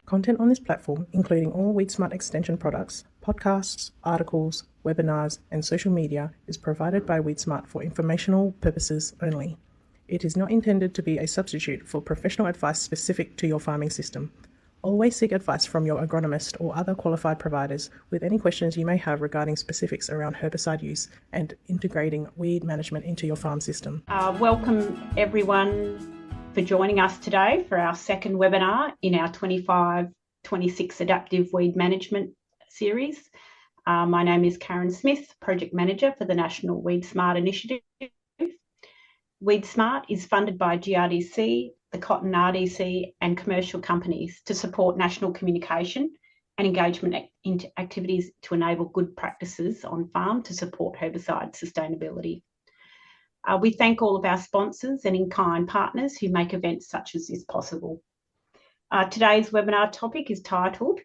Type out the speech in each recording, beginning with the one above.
Content on this platform, including all WeedSmart Extension products, podcasts, articles, webinars, and social media, is provided by WeedSmart for informational purposes only. It is not intended to be a substitute for professional advice specific to your farming system. Always seek advice from your agronomist or other qualified providers with any questions you may have regarding specifics around herbicide use and integrating weed management into your farm system. Welcome everyone for joining us today for our second webinar in our 25-26 Adaptive Weed Management series. My name is Karen Smith, Project Manager for the National WeedSmart Initiative. WeedSmart is funded by GRDC, the Cotton RDC and commercial companies to support national communication and engagement activities to enable good practices on farm to support herbicide sustainability. We thank all of our sponsors and in-kind partners who make events such as this possible. Today's webinar topic is titled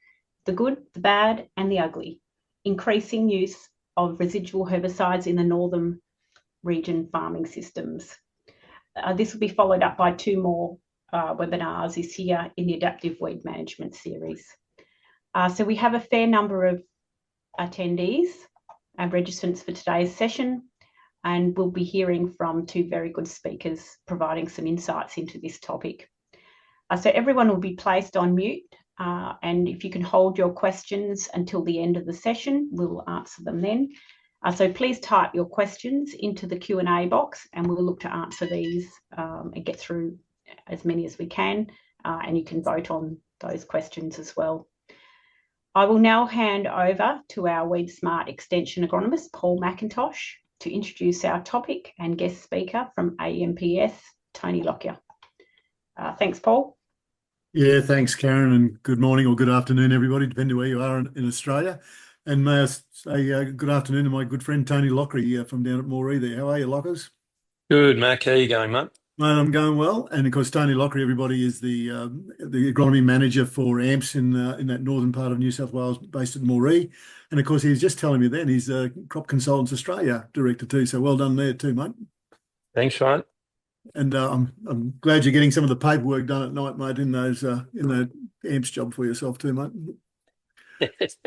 The Good, the Bad and the Ugly, Increasing Use of Residual Herbicides in the Northern Region Farming Systems. This will be followed up by two more webinars this year in the Adaptive Weed Management series. So we have a fair number of attendees and registrants for today's session, and we'll be hearing from two very good speakers providing some insights into this topic. So everyone will be placed on mute, and if you can hold your questions until the end of the session, we'll answer them then. So please type your questions into the Q&A box and we'll look to answer these and get through as many as we can, and you can vote on those questions as well. I will now hand over to our WeedSmart Extension Agronomist, Paul McIntosh, to introduce our topic and guest speaker from AMPS, Tony Lockrey. Thanks, Paul. Yeah, thanks, Karen, and good morning or good afternoon, everybody, depending where you are in Australia. And may I say good afternoon to my good friend Tony Lockrey from down at Moree there. How are you, Lockers? Good, Mac. How are you going, mate? Mate, I'm going well. And of course, Tony Lockrey, everybody, is the agronomy manager for AMPS in that northern part of New South Wales, based at Moree. And of course, he was just telling me then he's Crop Consultants Australia director too. So well done there too, mate. Thanks, mate. And I'm glad you're getting some of the paperwork done at night, mate, in that AMPS job for yourself too, mate. It's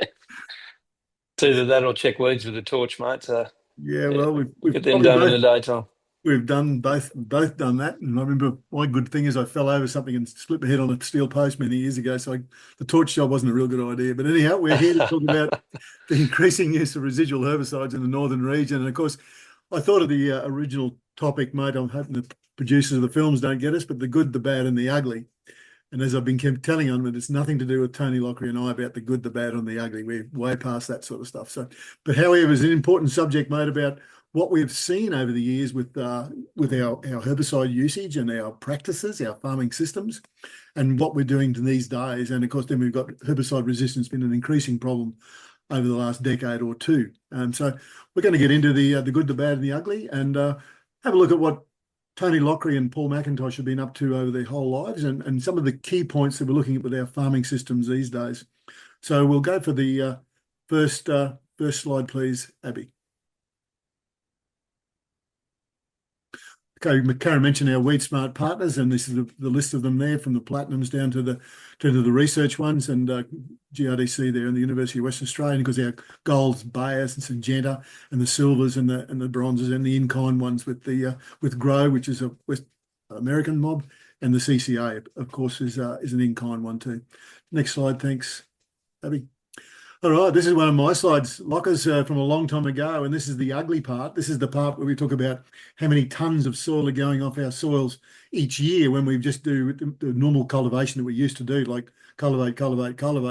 either that or check weeds with a torch, mate. So yeah, well, we've get them done in the daytime. We've done both done that. And I remember my good thing is I fell over something and split my head on a steel post many years ago. So the torch job wasn't a real good idea. But anyhow, we're here to talk about the increasing use of residual herbicides in the northern region. And of course, I thought of the original topic, mate. I'm hoping the producers of the films don't get us, but the good, the bad and the ugly. And as I've been telling them, it's nothing to do with Tony Lockrey and I about the good, the bad and the ugly. We're way past that sort of stuff. So, but however, it's an important subject, mate, about what we've seen over the years with our herbicide usage and our practices, our farming systems, and what we're doing these days. And of course, then we've got herbicide resistance been an increasing problem over the last decade or two. So we're going to get into the good, the bad, and the ugly, and have a look at what Tony Lockrey and Paul McIntosh have been up to over their whole lives, and some of the key points that we're looking at with our farming systems these days. So we'll go for the first slide, please, Abby. Okay, Karen mentioned our WeedSmart partners, and this is the list of them there, from the platinums down to the research ones, and GRDC there in the University of Western Australia, because our golds, Bayers and Syngenta, and the silvers and the bronzes, and the in-kind ones with Grow, which is a West American mob, and the CCA, of course, is an in-kind one too. Next slide, thanks, Abby. All right, this is one of my slides, Lockers, from a long time ago, and this is the ugly part. This is the part where we talk about how many tonnes of soil are going off our soils each year when we just do the normal cultivation that we used to do, like cultivate, 12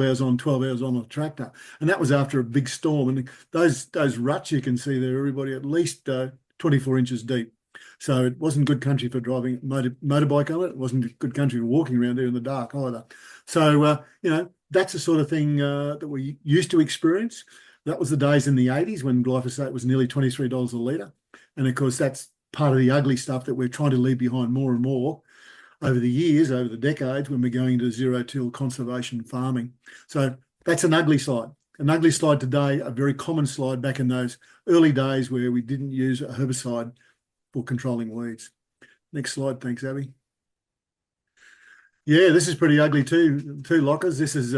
hours on, 12 hours on a tractor. And that was after a big storm. And those ruts you can see there, everybody, at least 24 inches deep. So it wasn't good country for driving motorbike on it. It wasn't good country for walking around there in the dark either. So, that's the sort of thing that we used to experience. That was the days in the 80s when glyphosate was nearly $23 a litre. And of course, that's part of the ugly stuff that we're trying to leave behind more and more over the years, over the decades, when we're going to zero-till conservation farming. So that's an ugly slide. An ugly slide today, a very common slide back in those early days where we didn't use a herbicide for controlling weeds. Next slide, thanks, Abby. Yeah, this is pretty ugly too, Lockers. This is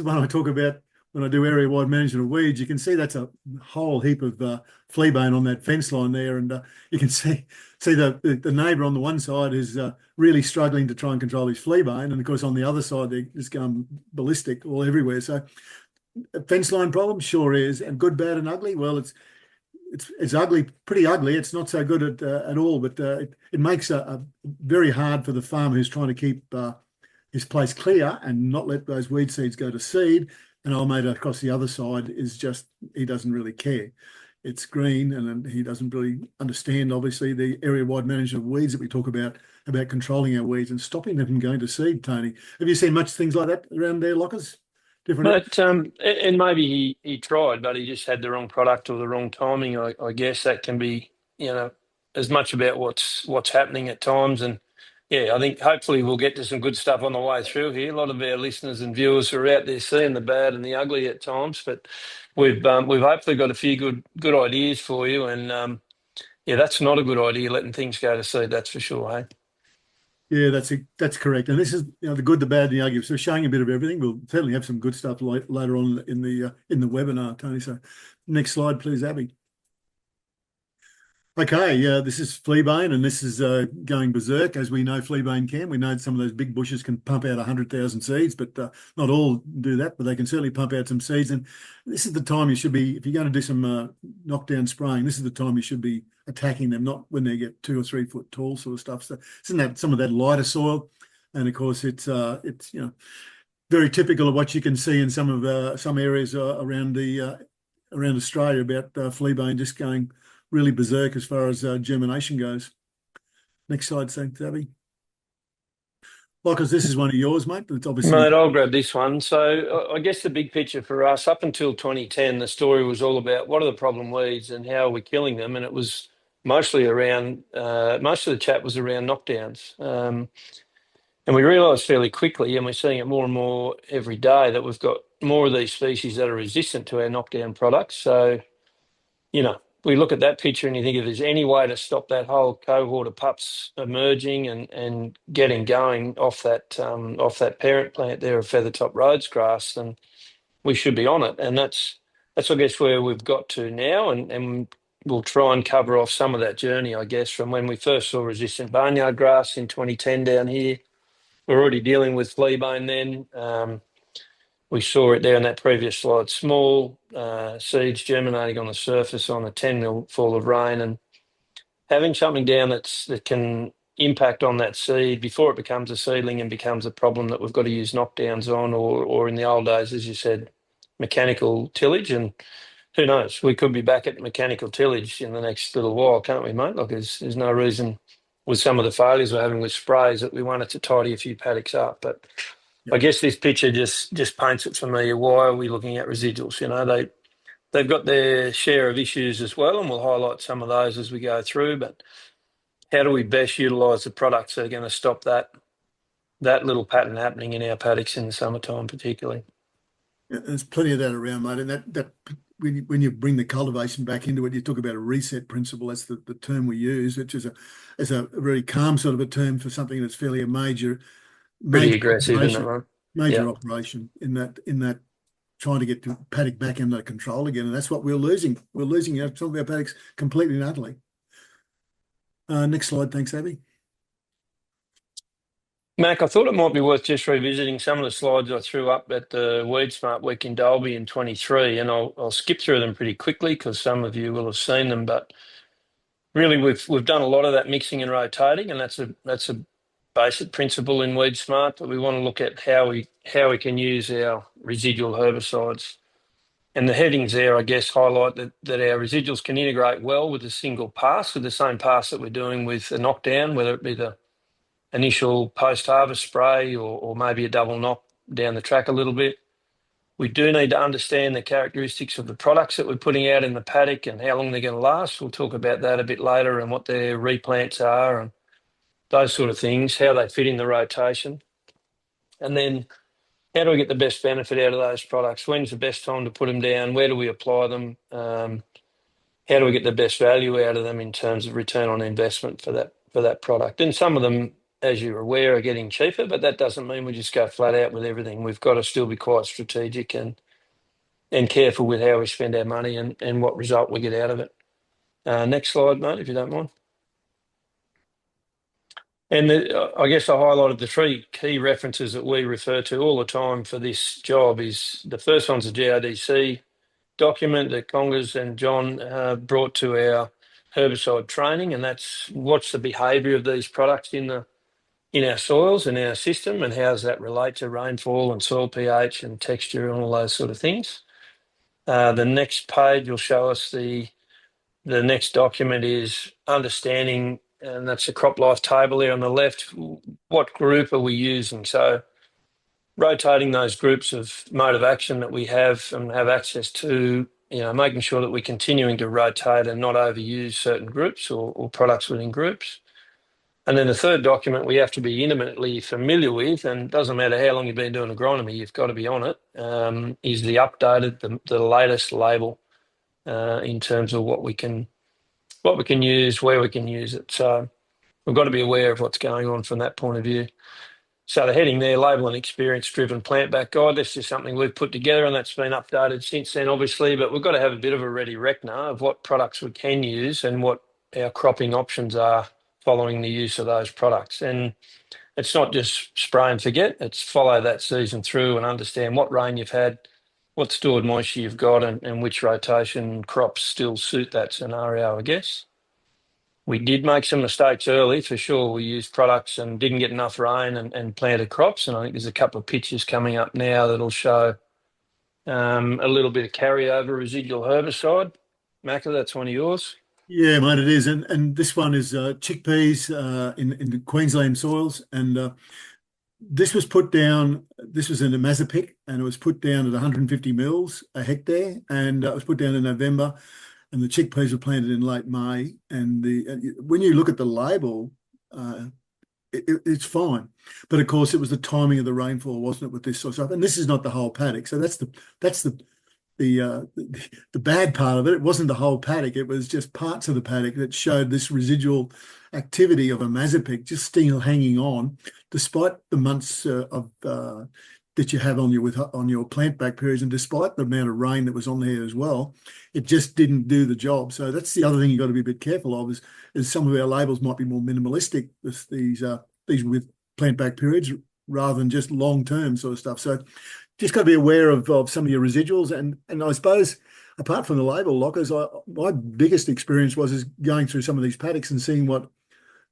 one I talk about when I do area-wide management of weeds. You can see that's a whole heap of fleabane on that fence line there, and you can see the neighbour on the one side is really struggling to try and control his fleabane, and of course on the other side they're just going ballistic all everywhere. So a fence line problem sure is, and good, bad, and ugly. Well, it's ugly, pretty ugly. It's not so good at all, but it makes a very hard for the farmer who's trying to keep his place clear and not let those weed seeds go to seed. And old mate across the other side is just, he doesn't really care. It's green, and he doesn't really understand, obviously, the area-wide management of weeds that we talk about controlling our weeds and stopping them from going to seed, Tony. Have you seen much things like that around there, Lockers? Different. But and maybe he tried, but he just had the wrong product or the wrong timing. I guess that can be, as much about what's happening at times. And yeah, I think hopefully we'll get to some good stuff on the way through here. A lot of our listeners and viewers are out there seeing the bad and the ugly at times, but we've hopefully got a few good ideas for you. And yeah, that's not a good idea letting things go to seed. That's for sure. Hey. Yeah, that's correct. And this is the good, the bad, and the ugly. So showing a bit of everything. We'll certainly have some good stuff later on in the webinar, Tony. So next slide, please, Abby. Okay, this is fleabane, and this is going berserk, as we know fleabane can. We know some of those big bushes can pump out 100,000 seeds, but not all do that, but they can certainly pump out some seeds. And this is the time you should be, if you're going to do some knockdown spraying, this is the time you should be attacking them, not when they get 2 or 3 foot tall sort of stuff. So isn't that some of that lighter soil? And of course, it's very typical of what you can see in some areas around Australia about fleabane just going really berserk as far as germination goes. Next slide, thanks, Abby. Because this is one of yours, mate. It's obviously. Mate, I'll grab this one. So I guess the big picture for us up until 2010, the story was all about what are the problem weeds and how are we killing them, and it was mostly around. Most of the chat was around knockdowns, and we realised fairly quickly, and we're seeing it more and more every day, that we've got more of these species that are resistant to our knockdown products. So, we look at that picture and you think if there's any way to stop that whole cohort of pups emerging and getting going off that parent plant there of feathertop Rhodes grass, then we should be on it. And that's I guess where we've got to now, and we'll try and cover off some of that journey, I guess, from when we first saw resistant barnyard grass in 2010 down here. We're already dealing with fleabane then. We saw it there in that previous slide, small seeds germinating on the surface on a 10 mil fall of rain, and having something down that can impact on that seed before it becomes a seedling and becomes a problem that we've got to use knockdowns on, or in the old days, as you said, mechanical tillage. And who knows, we could be back at mechanical tillage in the next little while, can't we, mate? Like there's no reason with some of the failures we're having with sprays that we wanted to tidy a few paddocks up. But I guess this picture just paints it for me. Why are we looking at residuals? They've got their share of issues as well, and we'll highlight some of those as we go through. But how do we best utilise the products that are going to stop that little pattern happening in our paddocks in the summertime, particularly? Yeah, there's plenty of that around, mate. And that when you bring the cultivation back into it, you talk about a reset principle. That's the term we use, which is a very calm sort of a term for something that's fairly a major aggressive, isn't it, right? Major operation in that trying to get the paddock back under control again, and that's what we're losing. We're losing some of our paddocks completely and utterly. Next slide, thanks, Abby. Mac, I thought it might be worth just revisiting some of the slides I threw up at the WeedSmart week in Dalby in 23, and I'll skip through them pretty quickly because some of you will have seen them. But really, we've done a lot of that mixing and rotating, and that's a basic principle in WeedSmart. But we want to look at how we can use our residual herbicides. And the headings there, I guess, highlight that our residuals can integrate well with a single pass, with the same pass that we're doing with a knockdown, whether it be the initial post-harvest spray or maybe a double knock down the track a little bit. We do need to understand the characteristics of the products that we're putting out in the paddock and how long they're going to last. We'll talk about that a bit later and what their replants are and those sort of things, how they fit in the rotation. And then how do we get the best benefit out of those products? When's the best time to put them down? Where do we apply them? How do we get the best value out of them in terms of return on investment for that product? And some of them as you're aware, are getting cheaper, but that doesn't mean we just go flat out with everything. We've got to still be quite strategic and careful with how we spend our money and what result we get out of it. Next slide, mate, if you don't mind. And I guess I highlighted the three key references that we refer to all the time for this job. Is the first one's a GRDC document that Congas and John brought to our herbicide training, and that's what's the behaviour of these products in our soils and our system, and how does that relate to rainfall and soil pH and texture and all those sort of things. The next page will show us the next document is understanding, and that's the crop life table there on the left. What group are we using? So rotating those groups of mode of action that we have and have access to, making sure that we're continuing to rotate and not overuse certain groups or products within groups. And then the third document we have to be intimately familiar with, and it doesn't matter how long you've been doing agronomy, you've got to be on it, is the updated, the latest label in terms of what we can use, where we can use it. So we've got to be aware of what's going on from that point of view. So the heading there, label and experience-driven plant-back guide, that's just something we've put together, and that's been updated since then, obviously, but we've got to have a bit of a ready reckoner of what products we can use and what our cropping options are following the use of those products. And it's not just spray and forget, it's follow that season through and understand what rain you've had, what stored moisture you've got, and which rotation crops still suit that scenario, I guess. We did make some mistakes early, for sure. We used products and didn't get enough rain and planted crops, and I think there's a couple of pictures coming up now that'll show a little bit of carryover residual herbicide. Macca, that's one of yours. Yeah, mate, it is. And this one is chickpeas in the Queensland soils. And this was put down, this was in a Mazapic, and it was put down at 150 mils a hectare. And it was put down in November, and the chickpeas were planted in late May. And when you look at the label, it's fine. But of course, it was the timing of the rainfall, wasn't it, with this sort of stuff? And this is not the whole paddock. So that's the bad part of it. It wasn't the whole paddock. It was just parts of the paddock that showed this residual activity of a Mazapic just still hanging on, despite the months that you have on your plant back periods, and despite the amount of rain that was on there as well. It just didn't do the job. So that's the other thing you've got to be a bit careful of, is some of our labels might be more minimalistic with these with plant back periods rather than just long-term sort of stuff. So just got to be aware of some of your residuals. And I suppose, apart from the label lockers, my biggest experience was going through some of these paddocks and seeing what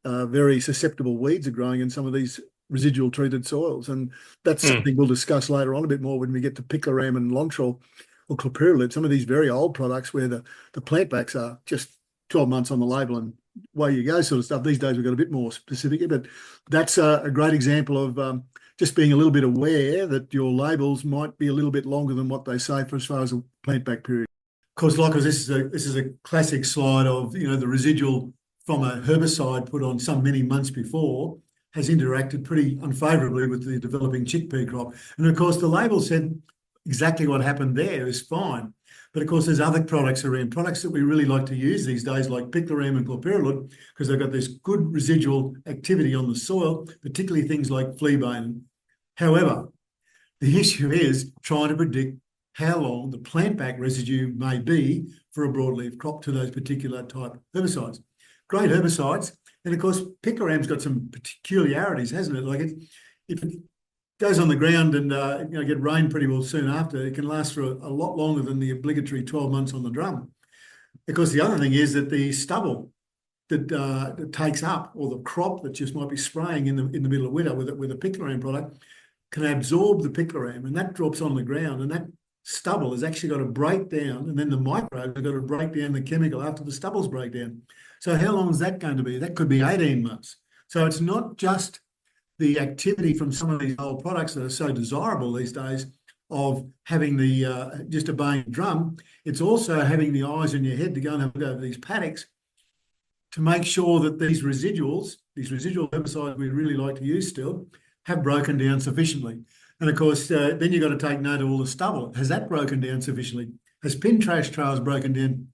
very susceptible weeds are growing in some of these residual treated soils. And that's something we'll discuss later on a bit more when we get to picloram and Lontrol or clopyralid, some of these very old products where the plant backs are just 12 months on the label and away you go sort of stuff. These days we've got a bit more specific, but that's a great example of just being a little bit aware that your labels might be a little bit longer than what they say for as far as a plant back period. Of course, Lockers, this is a classic slide of the residual from a herbicide put on some many months before has interacted pretty unfavourably with the developing chickpea crop. And of course, the label said exactly what happened there is fine. But of course, there's other products around, products that we really like to use these days, like picloram and clopyralid, because they've got this good residual activity on the soil, particularly things like fleabane. However, the issue is trying to predict how long the plant back residue may be for a broadleaf crop to those particular type herbicides. Great herbicides. And of course, picloram's got some peculiarities, hasn't it? Like if it goes on the ground and get rain pretty well soon after, it can last for a lot longer than the obligatory 12 months on the drum. Of course, the other thing is that the stubble that takes up, or the crop that just might be spraying in the middle of winter with a picloram product, can absorb the picloram, and that drops on the ground, and that stubble has actually got to break down, and then the microbes have got to break down the chemical after the stubbles break down. So how long is that going to be? That could be 18 months. So it's not just the activity from some of these old products that are so desirable these days of having the just obeying the drum. It's also having the eyes in your head to go and have a go over these paddocks to make sure that these residual herbicides we really like to use still have broken down sufficiently. And of course, then you've got to take note of all the stubble. Has that broken down sufficiently? Has pin trash trails broken down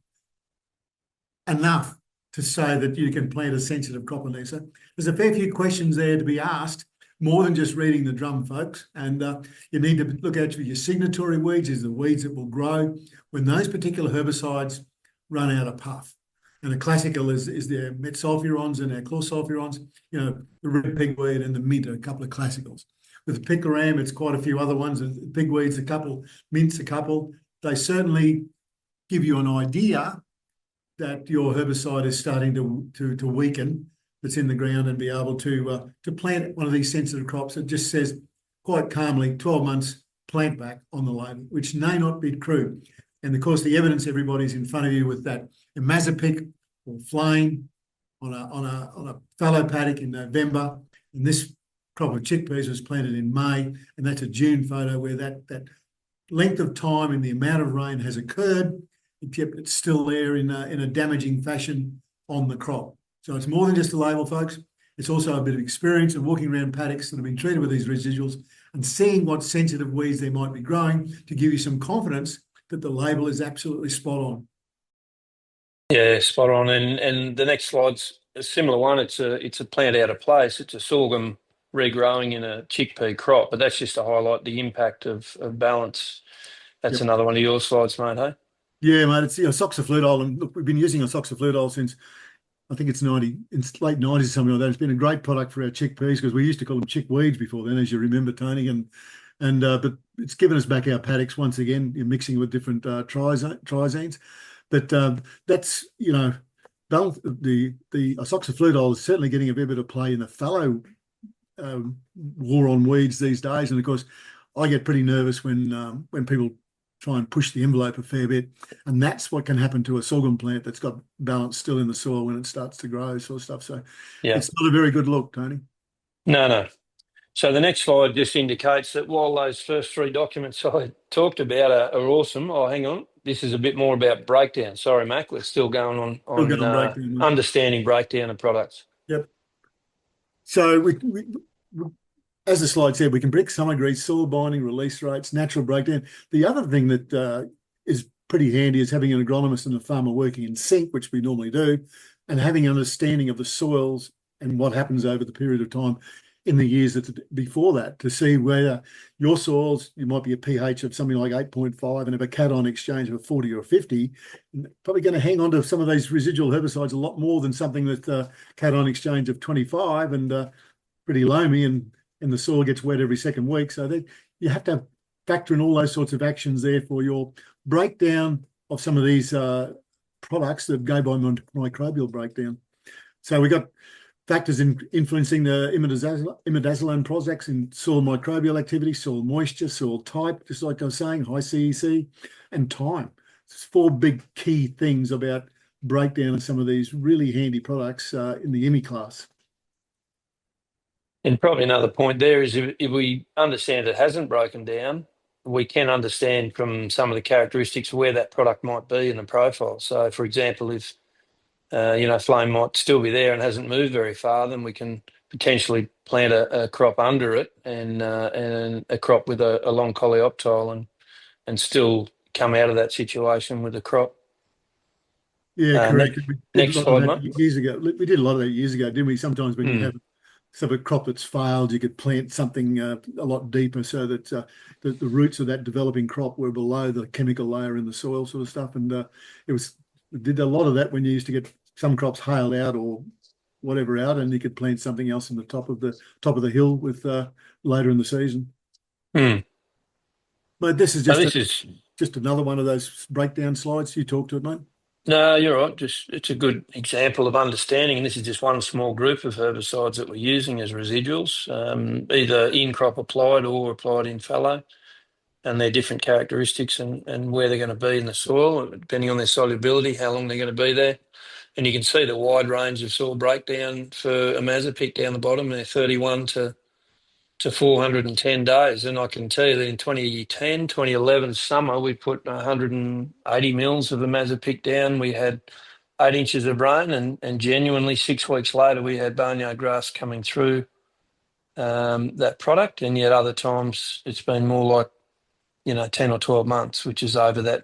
enough to say that you can plant a sensitive crop on there. So there's a fair few questions there to be asked, more than just reading the drum, folks. And you need to look out for your signatory weeds, is the weeds that will grow when those particular herbicides run out of puff. And a classical is their metsulfurons and their chlorsulfurons, you know, the red pigweed and the mint are a couple of classicals. With picaram, it's quite a few other ones. Pigweeds, a couple, mints, a couple. They certainly give you an idea that your herbicide is starting to weaken that's in the ground, and be able to plant one of these sensitive crops that just says quite calmly 12 months plant back on the label, which may not be true. And of course, the evidence, everybody's in front of you with that imazapic or flame on a fallow paddock in November, and this crop of chickpeas was planted in May, and that's a June photo where that length of time and the amount of rain has occurred, except it's still there in a damaging fashion on the crop. So it's more than just a label, folks. It's also a bit of experience of walking around paddocks that have been treated with these residuals and seeing what sensitive weeds they might be growing to give you some confidence that the label is absolutely spot on. Yeah, spot on. And the next slide's a similar one. It's a plant out of place. It's a sorghum regrowing in a chickpea crop, but that's just to highlight the impact of balance. That's another one of your slides, mate, hey? Yeah, mate, it's oxafludol, and look, we've been using oxafludol since I think it's late 90s or something like that. It's been a great product for our chickpeas because we used to call them chickweeds before then, as you remember, Tony. But it's given us back our paddocks once again. You're mixing with different triazines, but that's the oxafludol is certainly getting a fair bit of play in the fallow war on weeds these days. And of course, I get pretty nervous when people try and push the envelope a fair bit, and that's what can happen to a sorghum plant that's got balance still in the soil when it starts to grow, sort of stuff. So it's not a very good look, Tony. No. So the next slide just indicates that while those first three documents I talked about are awesome, hang on, this is a bit more about breakdown. Sorry, Mac, we're still going on breakdown, understanding breakdown of products. Yep. So we as the slide said, we can predict some degree soil binding, release rates, natural breakdown. The other thing that is pretty handy is having an agronomist and a farmer working in sync, which we normally do, and having an understanding of the soils and what happens over the period of time in the years before that, to see whether your soils, you might be a pH of something like 8.5 and have a cation exchange of 40 or 50, probably going to hang on to some of those residual herbicides a lot more than something with cation exchange of 25 and pretty loamy, and the soil gets wet every second week. So that you have to factor in all those sorts of actions there for your breakdown of some of these products that go by microbial breakdown. So we got factors influencing the imidazoline Prozacs in soil microbial activity, soil moisture, soil type, just like I was saying, high CEC, and time. There's four big key things about breakdown of some of these really handy products in the IMI class. And probably another point there is if we understand it hasn't broken down, we can understand from some of the characteristics where that product might be in the profile. So, for example, if flame might still be there and hasn't moved very far, then we can potentially plant a crop under it and a crop with a long coleoptile and still come out of that situation with a crop. Yeah, correct. Next slide, mate. Years ago, we did a lot of that years ago, didn't we? Sometimes when you have sort of a crop that's failed, you could plant something a lot deeper so that the roots of that developing crop were below the chemical layer in the soil, sort of stuff. And we did a lot of that when you used to get some crops hailed out or whatever out, and you could plant something else on the top of the hill with later in the season. But this is just another one of those breakdown slides. You talk to it, mate. No, you're right. It's a good example of understanding, and this is just one small group of herbicides that we're using as residuals, either in crop applied or applied in fallow, and their different characteristics and where they're going to be in the soil, depending on their solubility, how long they're going to be there. And you can see the wide range of soil breakdown for imazapic down the bottom, they're 31 to 410 days. And I can tell you that in 2010, 2011 summer, we put 180 mils of imazapic down. We had 8 inches of rain, and genuinely 6 weeks later, we had barnyard grass coming through that product. And yet other times it's been more like, 10 or 12 months, which is over that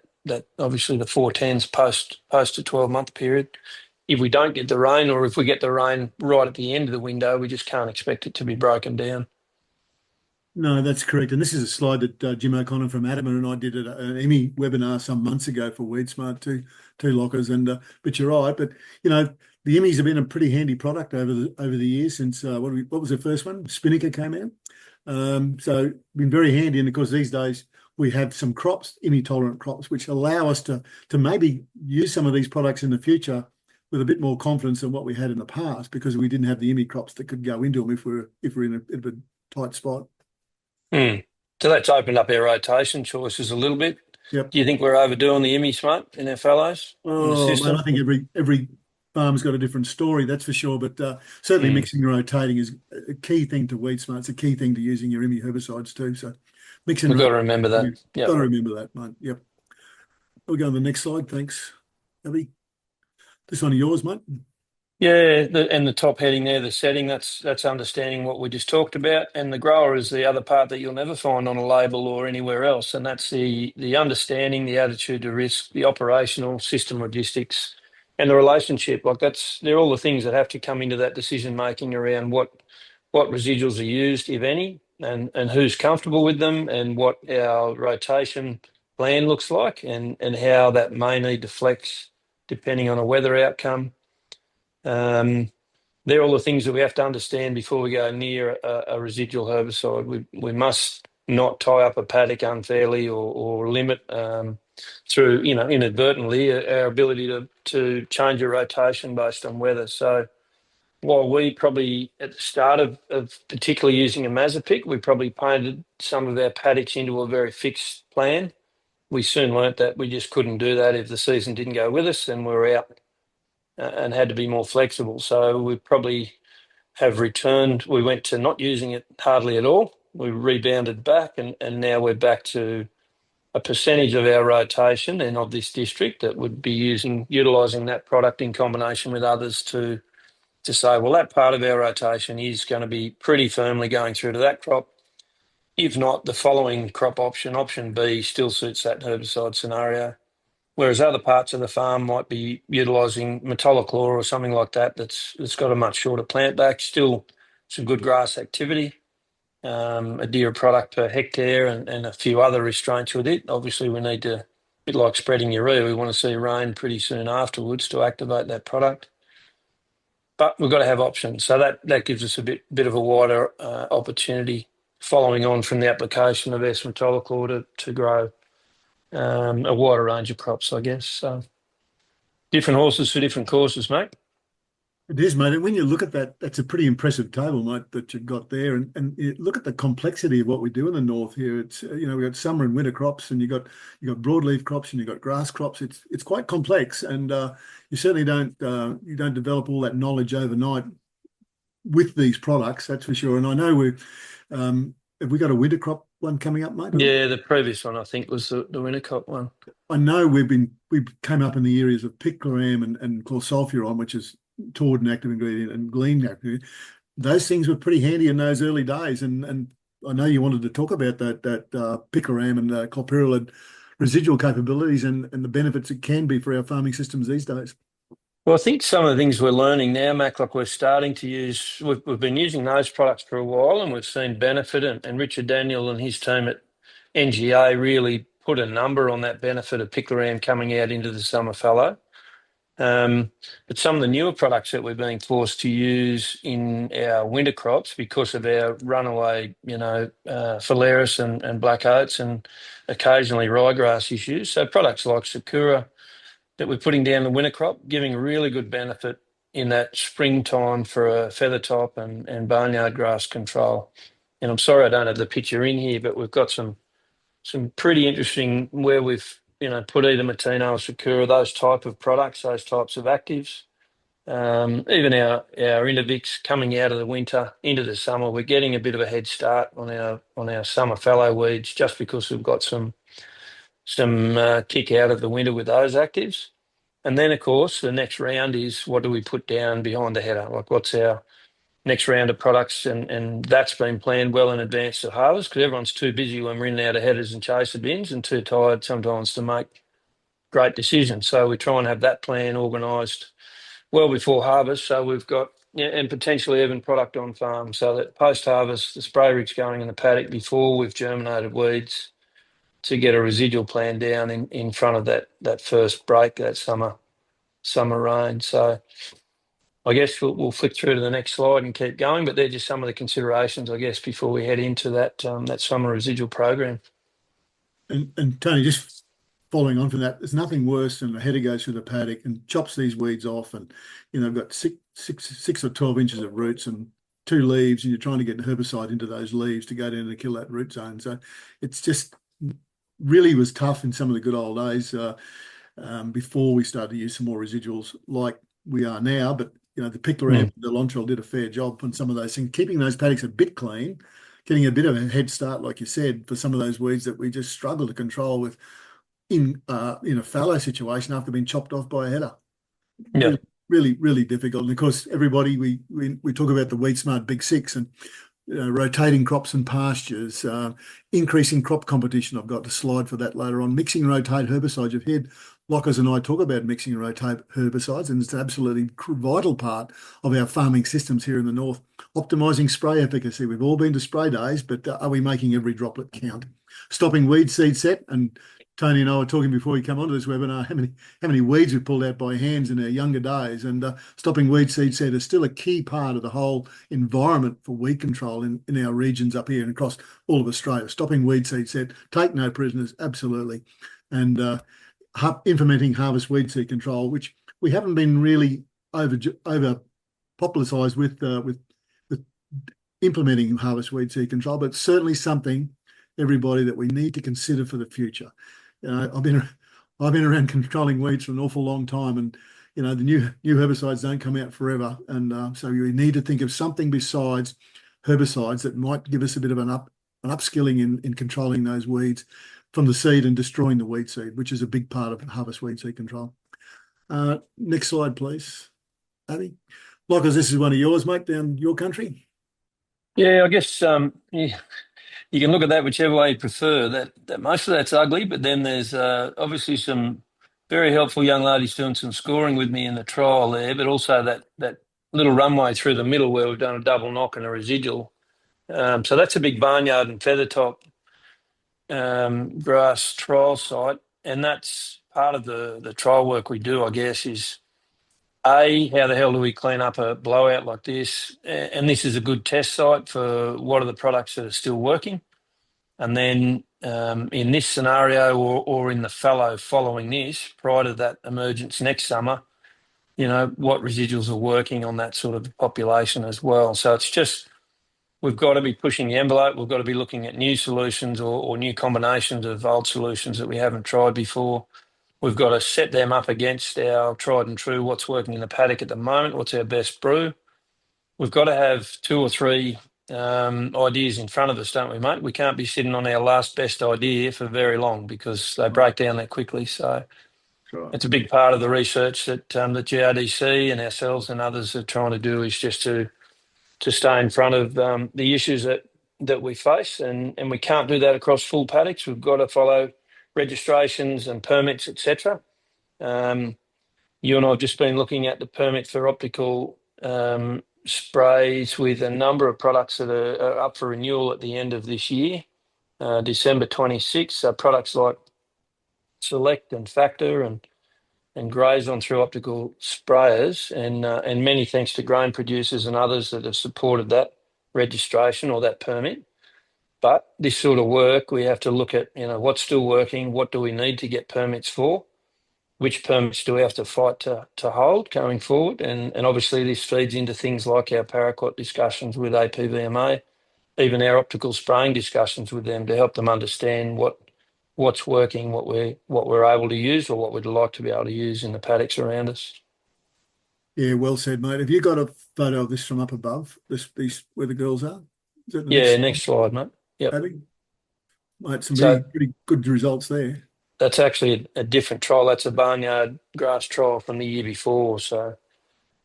obviously the 410s post a 12-month period. if we don't get the rain, or if we get the rain right at the end of the window, we just can't expect it to be broken down. No, that's correct. And this is a slide that Jim O'Connor from Adama and I did at an Emmy webinar some months ago for WeedSmart, two lockers. And but you're right. But the Emmys have been a pretty handy product over the years since what was the first one? Spinnaker came out. So been very handy. And of course, these days we have some crops, Emmy tolerant crops, which allow us to maybe use some of these products in the future with a bit more confidence than what we had in the past, because we didn't have the Emmy crops that could go into them if we're in a tight spot. So that's opened up our rotation choices a little bit. Yep. Do you think we're overdoing the ME-Smart in our fallows? Oh, man, I think every farm's got a different story, that's for sure. But certainly mixing and rotating is a key thing to WeedSmart. It's a key thing to using your Emmy herbicides too. So mixing. We've got to remember that. Yep. Got to remember that, mate. Yep. We'll go on the next slide. Thanks, Abby. This one of yours, mate. Yeah, and the top heading there, the setting, that's understanding what we just talked about. And the grower is the other part that you'll never find on a label or anywhere else. And that's the understanding, the attitude to risk, the operational system logistics, and the relationship. Like they're all the things that have to come into that decision making around what residuals are used, if any, and who's comfortable with them, and what our rotation plan looks like, and how that may need to flex depending on a weather outcome. They're all the things that we have to understand before we go near a residual herbicide. We must not tie up a paddock unfairly or limit through inadvertently our ability to change a rotation based on weather. So while we probably at the start of particularly using a Mazapic, we probably painted some of our paddocks into a very fixed plan. We soon learnt that we just couldn't do that if the season didn't go with us, and we were out and had to be more flexible. So we probably have returned. We went to not using it hardly at all. We rebounded back, and now we're back to a percentage of our rotation and of this district that would be utilising that product in combination with others to say, well, that part of our rotation is going to be pretty firmly going through to that crop. If not, the following crop option B, still suits that herbicide scenario. Whereas other parts of the farm might be utilising metolachlor or something like that that's got a much shorter plant back, still some good grass activity, a deer product per hectare, and a few other restraints with it. Obviously, we need to, a bit like spreading urea, we want to see rain pretty soon afterwards to activate that product. But we've got to have options. So that gives us a bit of a wider opportunity following on from the application of S-metolachlor to grow a wider range of crops, I guess. So different horses for different courses, mate. It is, mate. And when you look at that, that's a pretty impressive table, mate, that you've got there. And you look at the complexity of what we do in the north here. It's we've got summer and winter crops, and you got broadleaf crops, and you've got grass crops. It's quite complex, and you certainly don't develop all that knowledge overnight with these products. That's for sure. And I know have we got a winter crop one coming up, mate? Yeah, the previous one I think was the winter crop one. I know we came up in the areas of picloram and chlorsulfuron, which is toward an active ingredient, and glean active. Those things were pretty handy in those early days, and I know you wanted to talk about that picloram and chlorpyrrolid residual capabilities and the benefits it can be for our farming systems these days. Well, I think some of the things we're learning now, Mac, like we're starting to use, we've been using those products for a while, and we've seen benefit, and Richard Daniel and his team at NGA really put a number on that benefit of picloram coming out into the summer fallow. But some of the newer products that we're being forced to use in our winter crops because of our runaway, phalaris and black oats and occasionally ryegrass issues. So products like Sakura that we're putting down the winter crop, giving really good benefit in that springtime for a feather top and boneyard grass control. And I'm sorry I don't have the picture in here, but we've got some pretty interesting where we've put either Matino or Sakura, those type of products, those types of actives. Even our Intervix coming out of the winter into the summer, we're getting a bit of a head start on our summer fallow weeds just because we've got some kick out of the winter with those actives. And then, of course, the next round is what do we put down behind the header? Like what's our next round of products? And that's been planned well in advance of harvest because everyone's too busy when we're in and out of headers and chaser bins and too tired sometimes to make great decisions. So we try and have that plan organised well before harvest. So we've got, and potentially even product on farm, so that post-harvest, the spray rig's going in the paddock before we've germinated weeds to get a residual plan down in front of that first break, that summer rain. So I guess we'll flick through to the next slide and keep going, but they're just some of the considerations, I guess, before we head into that summer residual program. And Tony, just following on from that, there's nothing worse than a header goes through the paddock and chops these weeds off, and I've got six or 12 inches of roots and 2 leaves, and you're trying to get herbicide into those leaves to go down and kill that root zone. So it's just really was tough in some of the good old days before we started to use some more residuals like we are now. But the picloram, the Lontrell did a fair job on some of those things, keeping those paddocks a bit clean, getting a bit of a head start, like you said, for some of those weeds that we just struggle to control with in a fallow situation after being chopped off by a header. Yeah. Really, really difficult. And of course, everybody, we talk about the WeedSmart Big Six and rotating crops and pastures, increasing crop competition. I've got the slide for that later on. Mixing rotate herbicides. You've heard Lockers and I talk about mixing and rotate herbicides, and it's an absolutely vital part of our farming systems here in the north. Optimising spray efficacy. We've all been to spray days, but are we making every droplet count? Stopping weed seed set, and Tony and I were talking before we come onto this webinar how many weeds we pulled out by hands in our younger days, and stopping weed seed set is still a key part of the whole environment for weed control in our regions up here and across all of Australia. Stopping weed seed set, take no prisoners, absolutely, and implementing harvest weed seed control, which we haven't been really over popularised with implementing harvest weed seed control, but certainly something, everybody, that we need to consider for the future. I've been around controlling weeds for an awful long time, and the new herbicides don't come out forever, and so we need to think of something besides herbicides that might give us a bit of an upskilling in controlling those weeds from the seed and destroying the weed seed, which is a big part of harvest weed seed control. Next slide, please, Abby. Lockers, this is one of yours, mate, down your country. Yeah, I guess you can look at that whichever way you prefer. That most of that's ugly, but then there's obviously some very helpful young ladies doing some scoring with me in the trial there, but also that little runway through the middle where we've done a double knock and a residual. So that's a big barnyard and feather top grass trial site, and that's part of the trial work we do, I guess, is how the hell do we clean up a blowout like this? And this is a good test site for what are the products that are still working. And then in this scenario or in the fallow following this, prior to that emergence next summer, what residuals are working on that sort of population as well. So it's just, we've got to be pushing the envelope. We've got to be looking at new solutions or new combinations of old solutions that we haven't tried before. We've got to set them up against our tried and true, what's working in the paddock at the moment, what's our best brew. We've got to have 2 or 3 ideas in front of us, don't we, mate? We can't be sitting on our last best idea for very long because they break down that quickly. So it's a big part of the research that the GRDC and ourselves and others are trying to do, is just to stay in front of the issues that we face, and we can't do that across full paddocks. We've got to follow registrations and permits, etc. You and I have just been looking at the permit for optical sprays with a number of products that are up for renewal at the end of this year, December 26. So products like Select and Factor and graze on through optical sprayers, and many thanks to grain producers and others that have supported that registration or that permit. But this sort of work, we have to look at, what's still working, what do we need to get permits for, which permits do we have to fight to hold going forward, and obviously this feeds into things like our paraquat discussions with APVMA, even our optical spraying discussions with them to help them understand what's working, what we're able to use or what we'd like to be able to use in the paddocks around us. Yeah, well said, mate. Have you got a photo of this from up above, these where the girls are? Is that the next slide, mate. Yep. Abby? Mate, some pretty good results there. That's actually a different trial. That's a barnyard grass trial from the year before. So,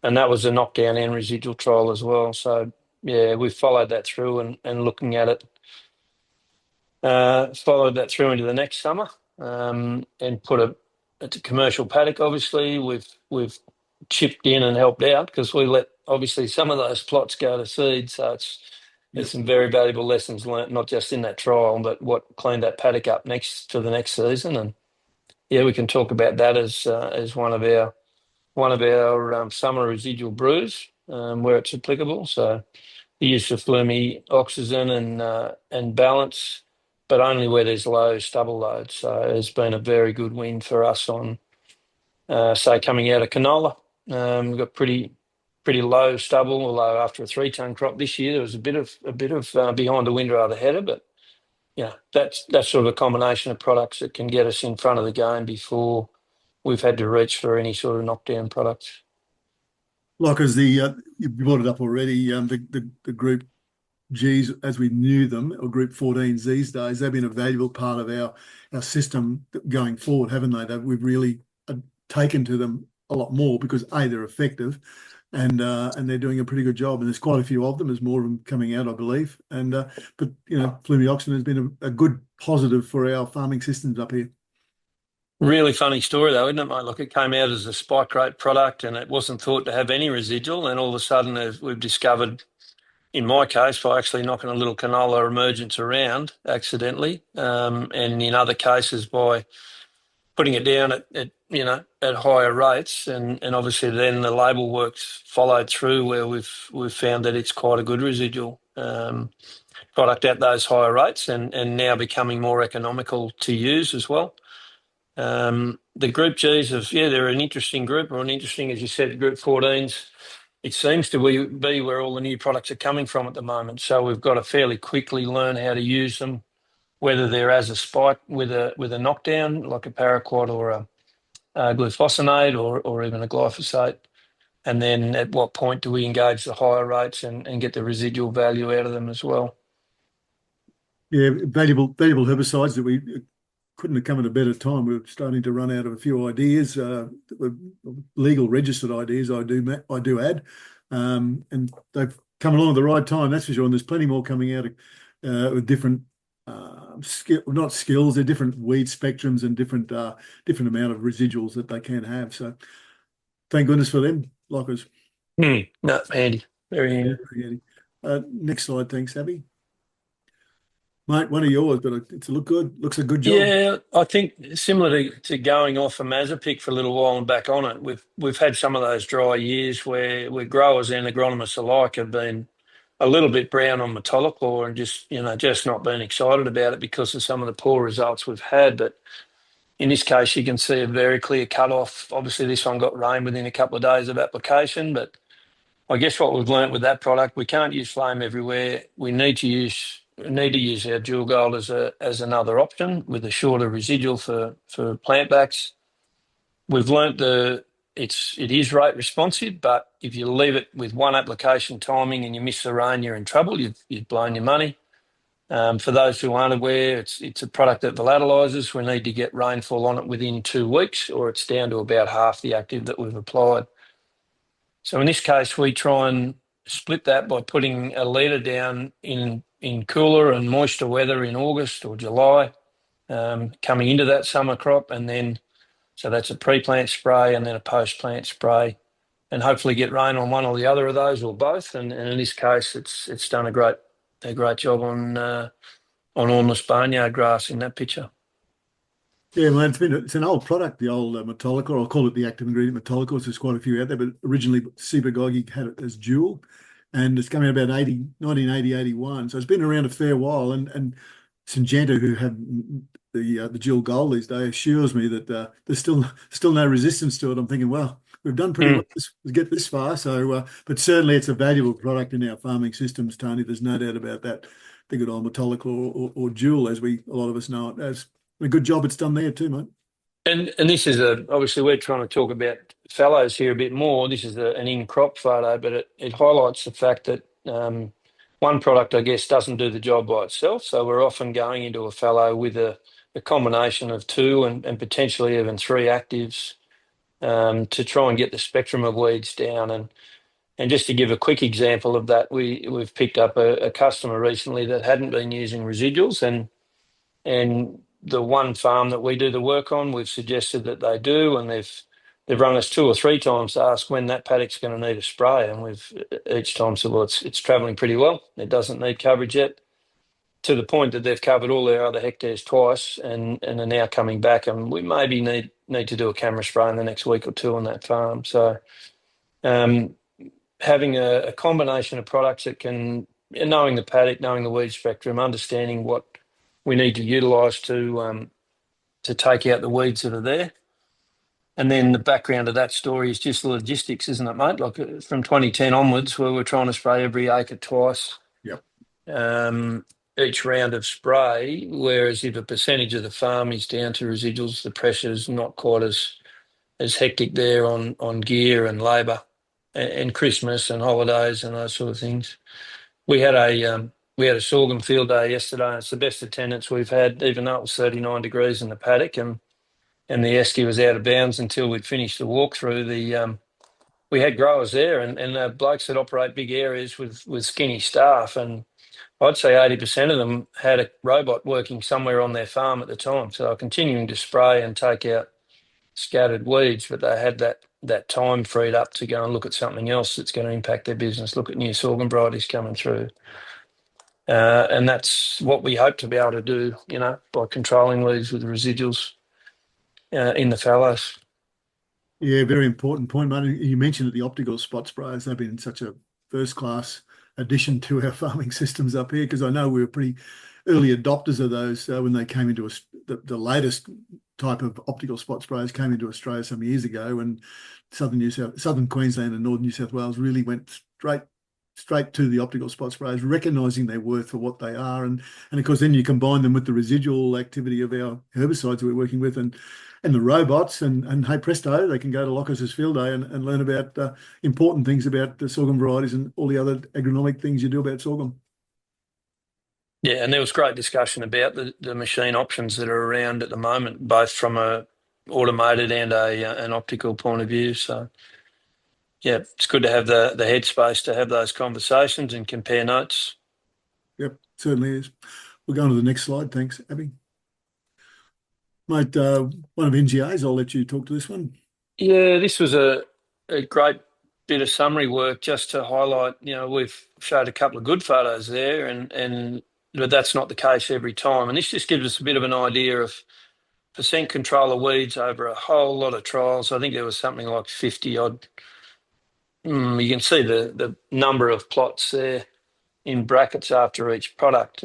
and that was a knockdown and residual trial as well. So, yeah, we've followed that through and looking at it. Followed that through into the next summer, and it's a commercial paddock. Obviously, we've chipped in and helped out, because we let obviously some of those plots go to seed. So there's some very valuable lessons learnt, not just in that trial, but what cleaned that paddock up next to the next season. And yeah, we can talk about that as one of our summer residual brews where it's applicable. So the use of Flumi oxygen and balance, but only where there's low stubble load. So it's been a very good win for us on, say, coming out of canola. We've got pretty low stubble, although after a 3-ton crop this year, there was a bit of behind the windrow the header, but yeah, that's sort of a combination of products that can get us in front of the game before we've had to reach for any sort of knockdown products. Like as you brought it up already, the Group Gs, as we knew them, or Group 14s these days, they've been a valuable part of our system going forward, haven't they? We've really taken to them a lot more because they're effective, and they're doing a pretty good job. And there's quite a few of them. There's more of them coming out, I believe. And but Flumi oxygen has been a good positive for our farming systems up here. Really funny story though, isn't it, mate? Look, it came out as a spike rate product and it wasn't thought to have any residual. And all of a sudden, as we've discovered, in my case, by actually knocking a little canola emergence around accidentally, and in other cases by putting it down at higher rates, and obviously then the label works followed through where we've found that it's quite a good residual product at those higher rates, and now becoming more economical to use as well. The Group Gs they're an interesting group, or an interesting, as you said, Group 14s. It seems to be where all the new products are coming from at the moment. So we've got to fairly quickly learn how to use them, whether they're as a spike with a knockdown, like a paraquat or a glufosinate or even a glyphosate. And then at what point do we engage the higher rates and get the residual value out of them as well? Yeah, valuable herbicides that we couldn't have come at a better time. We're starting to run out of a few ideas, legal registered ideas, I do add, and they've come along at the right time, that's for sure. And there's plenty more coming out with different not skills, they're different weed spectrums and different amount of residuals that they can have. So thank goodness for them, Lockers. No, handy, very handy. Yeah, very handy. Next slide, thanks, Abby. Mate, one of yours, but it's looks a good job. Yeah, I think similar to going off a Mazapic for a little while and back on it, we've had some of those dry years where growers and agronomists alike have been a little bit brown on metolachlor and just not been excited about it because of some of the poor results we've had. But in this case, you can see a very clear cut-off. Obviously, this one got rain within a couple of days of application, but I guess what we've learnt with that product, we can't use flame everywhere. We need to use our dual gold as another option with a shorter residual for plant backs. We've learnt it is rate responsive, but if you leave it with one application timing and you miss the rain, you're in trouble. You've blown your money. For those who aren't aware, it's a product that volatilizes. We need to get rainfall on it within 2 weeks, or it's down to about half the active that we've applied. So in this case, we try and split that by putting a litre down in cooler and moister weather in August or July, coming into that summer crop, and then so that's a pre-plant spray and then a post-plant spray, and hopefully get rain on one or the other of those or both. And in this case, it's done a great job on Ormless barnyard grass in that picture. Yeah, man, it's an old product, the old metolachlor. I'll call it the active ingredient metolachlor. There's quite a few out there, but originally Ciba had it as dual, and it's coming about 1980, 81. So it's been around a fair while. And Syngenta, who have the dual gold these days, assures me that there's still no resistance to it. I'm thinking, well, we've done pretty well to get this far. So, but certainly it's a valuable product in our farming systems, Tony. There's no doubt about that. The good old metolachlor or dual, as a lot of us know it as. A good job it's done there too, mate. And this is obviously we're trying to talk about fallows here a bit more. This is an in-crop photo, but it highlights the fact that one product, I guess, doesn't do the job by itself. So we're often going into a fallow with a combination of 2 and potentially even 3 actives to try and get the spectrum of weeds down. And just to give a quick example of that, we've picked up a customer recently that hadn't been using residuals, and the one farm that we do the work on, we've suggested that they do, and they've rung us 2 or 3 times to ask when that paddock's going to need a spray, and we've each time said, well, it's travelling pretty well. It doesn't need coverage yet. To the point that they've covered all their other hectares twice, and are now coming back, and we maybe need to do a camera spray in the next week or 2 on that farm. So having a combination of products that can, knowing the paddock, knowing the weed spectrum, understanding what we need to utilise to take out the weeds that are there. And then the background of that story is just the logistics, isn't it, mate? Like from 2010 onwards, where we're trying to spray every acre twice. Yep. Each round of spray, whereas if a percentage of the farm is down to residuals, the pressure's not quite as hectic there on gear and labour and Christmas and holidays and those sort of things. We had a sorghum field day yesterday, and it's the best attendance we've had, even though it was 39 degrees in the paddock, and the esky was out of bounds until we'd finished the walkthrough. We had growers there and blokes that operate big areas with skinny staff, and I'd say 80% of them had a robot working somewhere on their farm at the time. So they're continuing to spray and take out scattered weeds, but they had that time freed up to go and look at something else that's going to impact their business, look at new sorghum varieties coming through. And that's what we hope to be able to do, by controlling weeds with the residuals in the fallows. Yeah, very important point, mate. You mentioned that the optical spot sprayers, they've been such a first-class addition to our farming systems up here, because I know we were pretty early adopters of those when they came into us. The latest type of optical spot sprayers came into Australia some years ago, and southern Queensland and northern New South Wales really went straight to the optical spot sprayers, recognising their worth for what they are, and of course then you combine them with the residual activity of our herbicides we're working with, and the robots, and hey presto, they can go to Lockers's field day and learn about important things about the sorghum varieties and all the other agronomic things you do about sorghum. Yeah, and there was great discussion about the machine options that are around at the moment, both from a automated and an optical point of view. So, yeah, it's good to have the headspace to have those conversations and compare notes. Yep, certainly is. We'll go on to the next slide. Thanks, Abby. Mate, one of NGA's, I'll let you talk to this one. Yeah, this was a great bit of summary work just to highlight, we've showed a couple of good photos there, but that's not the case every time. And this just gives us a bit of an idea of percent control of weeds over a whole lot of trials. I think there was something like 50 odd. You can see the number of plots there in brackets after each product,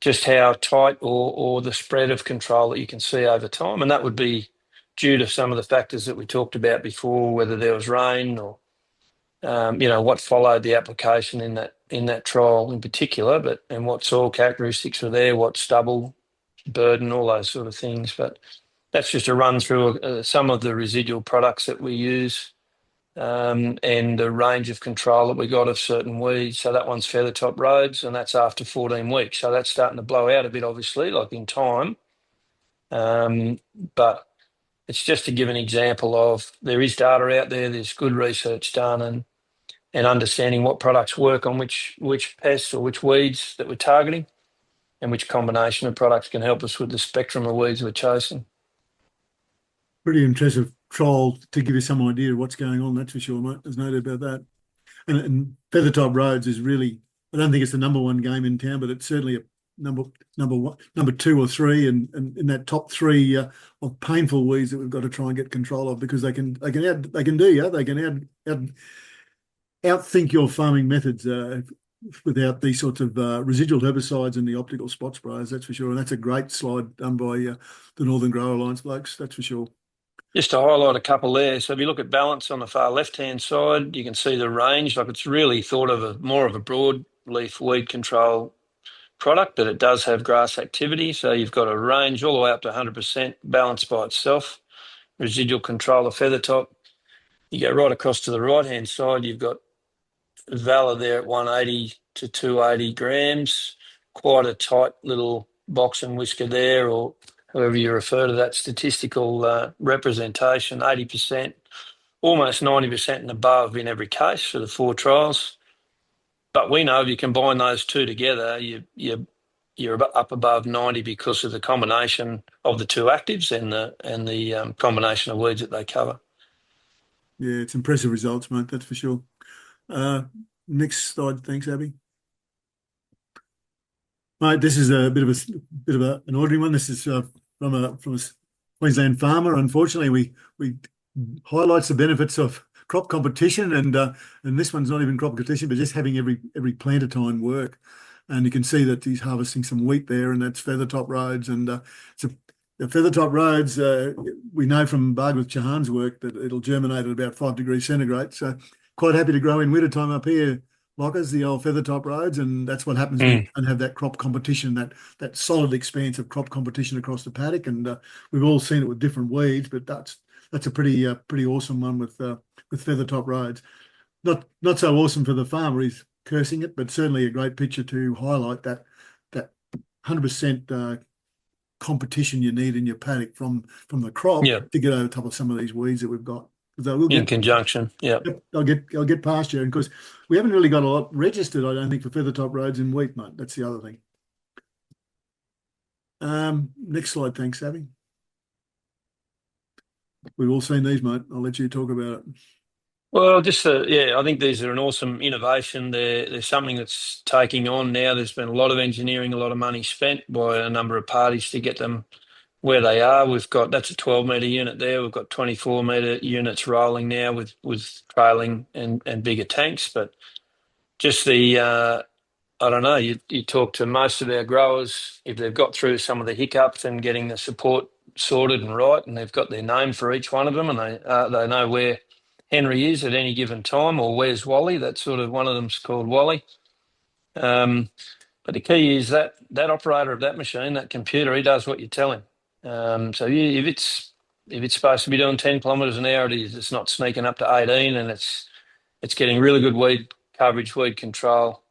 just how tight or the spread of control that you can see over time. And that would be due to some of the factors that we talked about before, whether there was rain or, what followed the application in that trial in particular, and what soil characteristics were there, what stubble, burden, all those sort of things. But that's just a run through some of the residual products that we use, and the range of control that we got of certain weeds. So that one's feathertop rhodes, and that's after 14 weeks. So that's starting to blow out a bit, obviously, like in time. But it's just to give an example of there is data out there, there's good research done, and understanding what products work on which pests or which weeds that we're targeting, and which combination of products can help us with the spectrum of weeds we're chasing. Pretty impressive trial to give you some idea of what's going on, that's for sure, mate. There's no doubt about that. And feathertop rhodes is really, I don't think it's the number one game in town, but it's certainly a number 2 or 3, and in that top 3 of painful weeds that we've got to try and get control of, because they can outthink your farming methods without these sorts of residual herbicides and the optical spot sprayers, that's for sure. And that's a great slide done by the Northern Grower Alliance blokes, that's for sure. Just to highlight a couple there. So if you look at balance on the far left-hand side, you can see the range. Like it's really thought of more of a broadleaf weed control product, but it does have grass activity. So you've got a range all the way up to 100% balance by itself. Residual control of feathertop. You go right across to the right-hand side, you've got Valor there at 180 to 280 grams. Quite a tight little box and whisker there, or however you refer to that statistical representation, 80%, almost 90% and above in every case for the 4 trials. But we know if you combine those 2 together, you're you're up above 90 because of the combination of the two actives and the combination of weeds that they cover. Yeah, it's impressive results, mate. That's for sure. Next slide, thanks, Abby. Mate, this is a bit of an ordinary one. This is from a Queensland farmer. Unfortunately, we highlights the benefits of crop competition, and this one's not even crop competition, but just having every planter time work. And you can see that he's harvesting some wheat there, and that's feathertop roads. And the feathertop roads, we know from Bhagwat Chauhan's work that it'll germinate at about 5 degrees centigrade. So quite happy to grow in winter time up here, Lockers, the old feathertop roads, and that's what happens when you don't have that crop competition, that solid expanse of crop competition across the paddock. And we've all seen it with different weeds, but that's a pretty awesome one with feathertop roads. Not so awesome for the farmer. He's cursing it, but certainly a great picture to highlight that 100% competition you need in your paddock from the crop to get over top of some of these weeds that we've got. In conjunction, yeah. I'll get past you, and because we haven't really got a lot registered, I don't think, for feathertop roads in wheat, mate. That's the other thing. Next slide, thanks, Abby. We've all seen these, mate. I'll let you talk about it. Well, I think these are an awesome innovation. They're something that's taking on now. There's been a lot of engineering, a lot of money spent by a number of parties to get them where they are. That's a 12-metre unit there. We've got 24-metre units rolling now with trailing and bigger tanks. But just I don't know, you talk to most of our growers, if they've got through some of the hiccups and getting the support sorted and right, and they've got their name for each one of them, and they know where Henry is at any given time, or where's Wally. That's sort of one of them's called Wally. But the key is that operator of that machine, that computer, he does what you tell him. So if it's supposed to be doing 10 kilometres an hour, it's not sneaking up to 18, and it's getting really good weed coverage, weed control.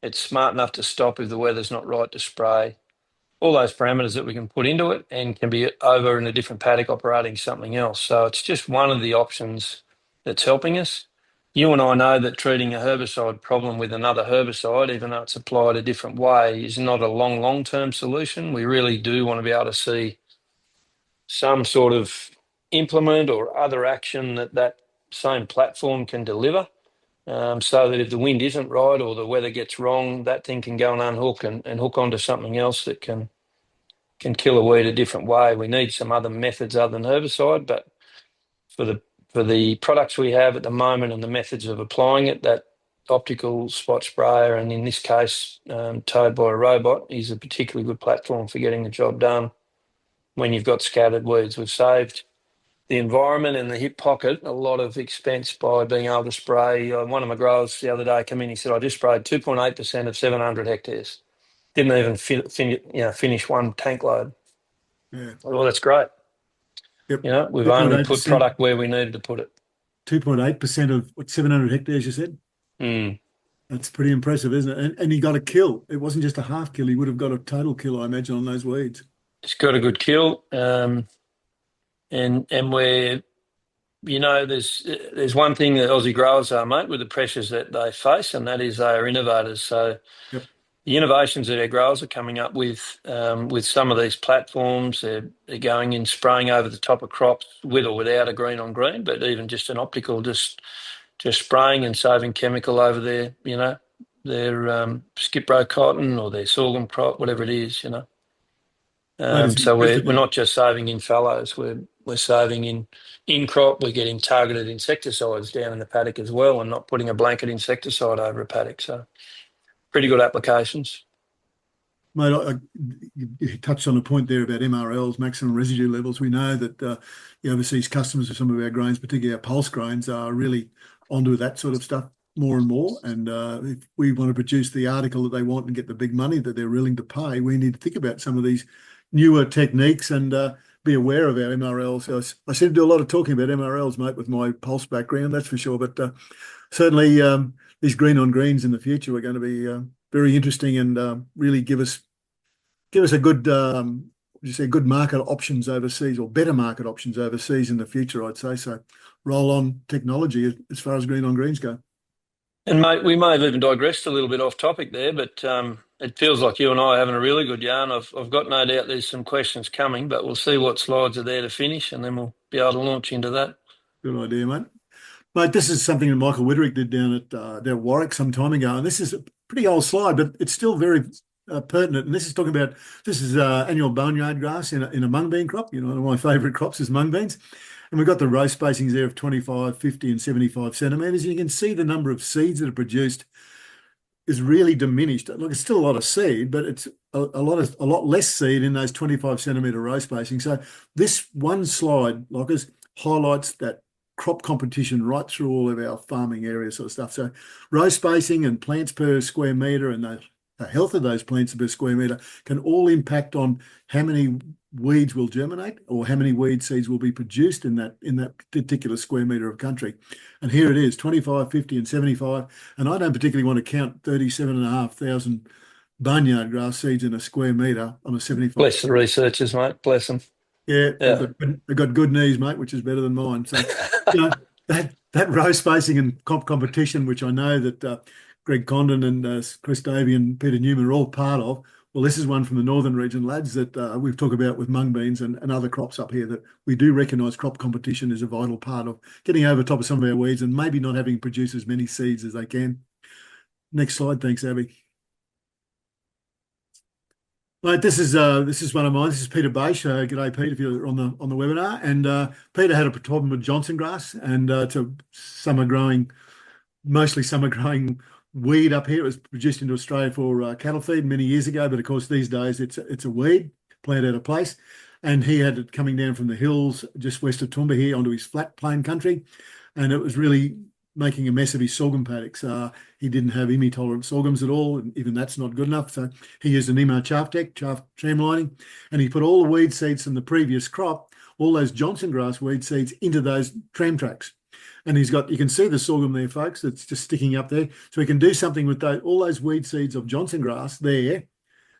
It's smart enough to stop if the weather's not right to spray. All those parameters that we can put into it, and can be over in a different paddock operating something else. So it's just one of the options that's helping us. You and I know that treating a herbicide problem with another herbicide, even though it's applied a different way, is not a long-term solution. We really do want to be able to see some sort of implement or other action that same platform can deliver, so that if the wind isn't right or the weather gets wrong, that thing can go and unhook and hook onto something else that can kill a weed a different way. We need some other methods other than herbicide, but for the products we have at the moment and the methods of applying it, that optical spot sprayer, and in this case towed by a robot, is a particularly good platform for getting the job done when you've got scattered weeds. We've saved the environment and the hip pocket a lot of expense by being able to spray. One of my growers the other day came in, he said, I just sprayed 2.8% of 700 hectares. Didn't even finish one tank load. Yeah. Well, that's great. Yep. We've only put product where we needed to put it. 2.8% of 700 hectares, you said? That's pretty impressive, isn't it? And he got a kill. It wasn't just a half kill. He would have got a total kill, I imagine, on those weeds. It's got a good kill. And we're, there's one thing that Aussie growers are, mate, with the pressures that they face, and that is they are innovators. So the innovations that our growers are coming up with some of these platforms, they're going in spraying over the top of crops with or without a green on green, but even just an optical, just spraying and saving chemical over their skip row cotton or their sorghum crop, whatever it is, So we're not just saving in fallows, we're saving in crop. We're getting targeted insecticides down in the paddock as well, and not putting a blanket insecticide over a paddock. So pretty good applications. Mate, you touched on a point there about MRLs, maximum residue levels. We know that the overseas customers of some of our grains, particularly our pulse grains, are really onto that sort of stuff more and more. And if we want to produce the article that they want and get the big money that they're willing to pay, we need to think about some of these newer techniques and be aware of our MRLs. So I seem to do a lot of talking about MRLs, mate, with my pulse background, that's for sure. But certainly these green on greens in the future are going to be very interesting and really give us a good good market options overseas, or better market options overseas in the future, I'd say. So roll on technology as far as green on greens go. And mate, we may have even digressed a little bit off topic there, but it feels like you and I are having a really good yarn. I've got no doubt there's some questions coming, but we'll see what slides are there to finish, and then we'll be able to launch into that. Good idea, mate. Mate, this is something that Michael Widerick did down at Warwick some time ago, and this is a pretty old slide, but it's still very pertinent. And this is talking about annual boneyard grass in a mung bean crop. You know, one of my favourite crops is mung beans. And we've got the row spacings there of 25, 50 and 75 centimetres. You can see the number of seeds that are produced is really diminished. Look, it's still a lot of seed, but it's a lot less seed in those 25 centimetre row spacing. So this one slide, Lockers, highlights that crop competition right through all of our farming areas sort of stuff. So row spacing and plants per square metre and the health of those plants per square metre can all impact on how many weeds will germinate or how many weed seeds will be produced in that particular square metre of country. And here it is, 25, 50 and 75. And I don't particularly want to count 37,500 barnyard grass seeds in a square metre on a 75. Bless the researchers, mate. Bless them. Yeah, Yeah. they've got good knees, mate, which is better than mine. So, you know, that row spacing and competition, which I know that Greg Condon and Chris Davey and Peter Newman are all part of. Well, this is one from the northern region, lads, that we've talked about with mung beans and other crops up here, that we do recognise crop competition is a vital part of getting over top of some of our weeds and maybe not having produced as many seeds as they can. Next slide, thanks, Abby. Mate, this is one of mine. This is Peter Bache. G'day, Pete, if you're on the webinar. And Peter had a problem with Johnson grass, and it's a mostly summer growing weed up here. It was produced into Australia for cattle feed many years ago, but of course these days it's a weed, plant out of place. And he had it coming down from the hills just west of Toowoomba here onto his flat plain country, and it was really making a mess of his sorghum paddocks. He didn't have IMI-tolerant sorghums at all, and even that's not good enough. So he used an IMO chaff tramlining, and he put all the weed seeds from the previous crop, all those Johnson grass weed seeds, into those tram tracks. And you can see the sorghum there, folks. It's just sticking up there. So he can do something with all those weed seeds of Johnson grass there.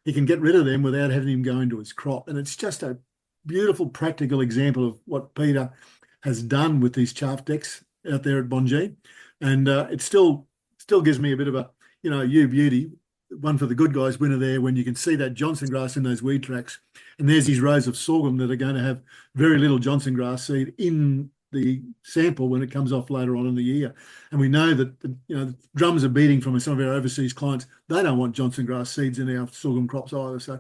He can get rid of them without having them go into his crop. And it's just a beautiful, practical example of what Peter has done with these chaff decks out there at Bonjeen. And it still gives me a bit of a, beauty, one for the good guys winner there, when you can see that Johnson grass in those weed tracks. And there's these rows of sorghum that are going to have very little Johnson grass seed in the sample when it comes off later on in the year. And we know that the drums are beating from some of our overseas clients. They don't want Johnson grass seeds in our sorghum crops either. So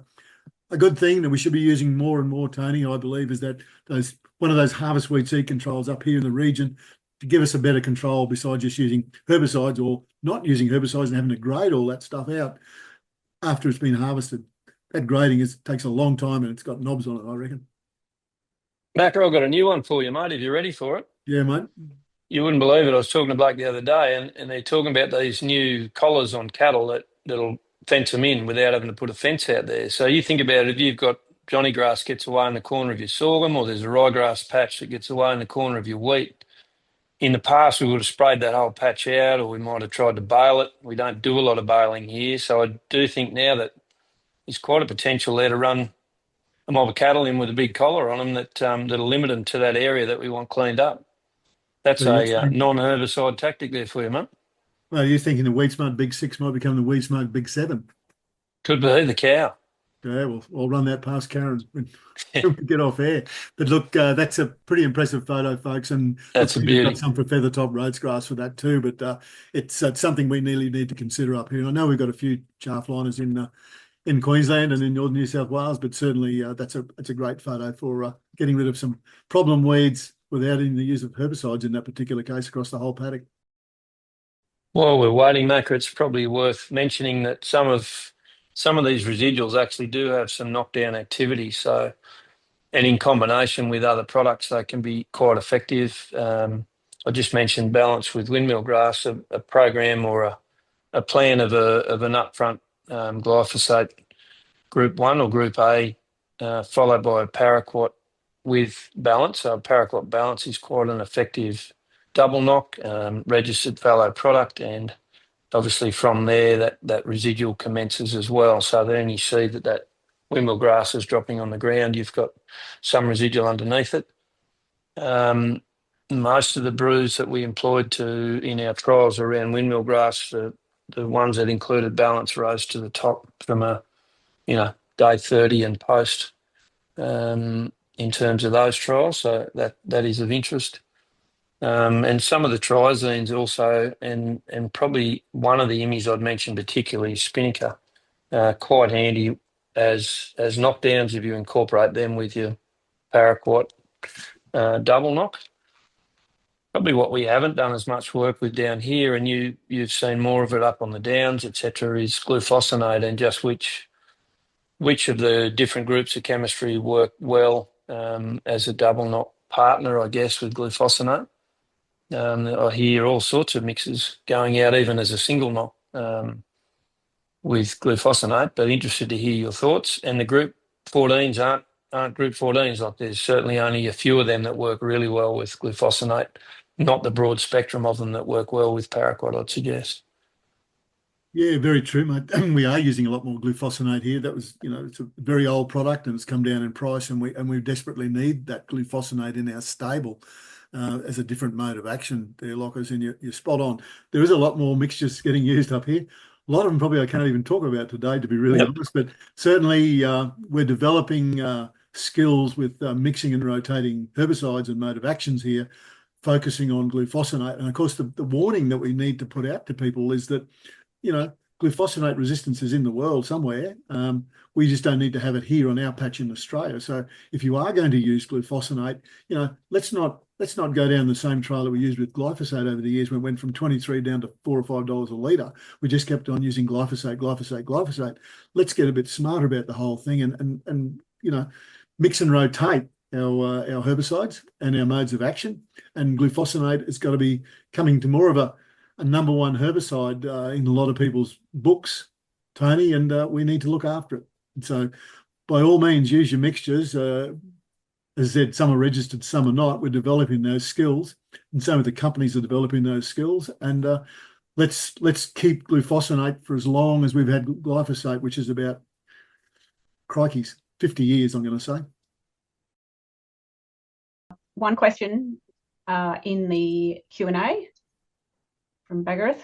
a good thing that we should be using more and more, Tony, I believe, is that one of those harvest weed seed controls up here in the region to give us a better control, besides just using herbicides or not using herbicides and having to grade all that stuff out after it's been harvested. That grading takes a long time, and it's got knobs on it, I reckon. Macro, I've got a new one for you, mate, if you're ready for it. Yeah, mate. You wouldn't believe it. I was talking to Blake the other day, and they're talking about these new collars on cattle that'll fence them in without having to put a fence out there. So you think about it, if you've got Johnny grass gets away in the corner of your sorghum, or there's a ryegrass patch that gets away in the corner of your wheat. In the past, we would have sprayed that whole patch out, or we might have tried to bale it. We don't do a lot of baling here. So I do think now that there's quite a potential there to run a mob of cattle in with a big collar on them that'll limit them to that area that we want cleaned up. That's a non-herbicide tactic there for you, mate. Well, you're thinking the WeedSmart Big 6 might become the WeedSmart Big 7. Could be the cow. Yeah, well, I'll run that past Karen when we get off air. But look, that's a pretty impressive photo, folks. And that's a beauty. Got some for Feathertop Rhodes grass for that too. But it's something we nearly need to consider up here. And I know we've got a few chaff liners in Queensland and in northern New South Wales, but certainly that's a great photo for getting rid of some problem weeds without even the use of herbicides in that particular case across the whole paddock. While we're waiting, Macca, it's probably worth mentioning that some of these residuals actually do have some knockdown activity. So, and in combination with other products, they can be quite effective. I just mentioned balance with windmill grass, a program or a plan of an upfront glyphosate group 1 or group A, followed by a paraquat with balance. So paraquat balance is quite an effective double knock, registered fallow product, and obviously from there that residual commences as well. So then you see that windmill grass is dropping on the ground, you've got some residual underneath it. most of the brews that we employed in our trials around windmill grass, the ones that included balance rose to the top from day 30 and post in terms of those trials. So that is of interest. And some of the triazines also, and probably one of the IMIs I'd mention particularly is Spinnaker, quite handy as knockdowns if you incorporate them with your paraquat double knock. Probably what we haven't done as much work with down here, and you've seen more of it up on the downs, etc., is glufosinate and just which of the different groups of chemistry work well as a double knock partner, I guess, with glufosinate. I hear all sorts of mixes going out even as a single knock with glufosinate, but interested to hear your thoughts. And the group 14s aren't group 14s. Like there's certainly only a few of them that work really well with glufosinate, not the broad spectrum of them that work well with paraquat, I'd suggest. Yeah, very true, mate. We are using a lot more glufosinate here. That was, it's a very old product and it's come down in price, and we desperately need that glufosinate in our stable as a different mode of action there, Lockers, and you're spot on. There is a lot more mixtures getting used up here. A lot of them probably I can't even talk about today, to be really honest, but certainly we're developing skills with mixing and rotating herbicides and mode of actions here, focusing on glufosinate. And of course, the warning that we need to put out to people is that, glufosinate resistance is in the world somewhere. We just don't need to have it here on our patch in Australia. So if you are going to use glufosinate, let's not go down the same trail that we used with glyphosate over the years when it went from 23 down to $4 or $5 a litre. We just kept on using glyphosate. Let's get a bit smarter about the whole thing and mix and rotate our herbicides and our modes of action. And glufosinate has got to be coming to more of a number one herbicide in a lot of people's books, Tony, and we need to look after it. And so by all means, use your mixtures. As I said, some are registered, some are not. We're developing those skills, and some of the companies are developing those skills. And let's keep glufosinate for as long as we've had glyphosate, which is about, crikeys, 50 years, I'm going to say. One question in the Q&A from Bagareth.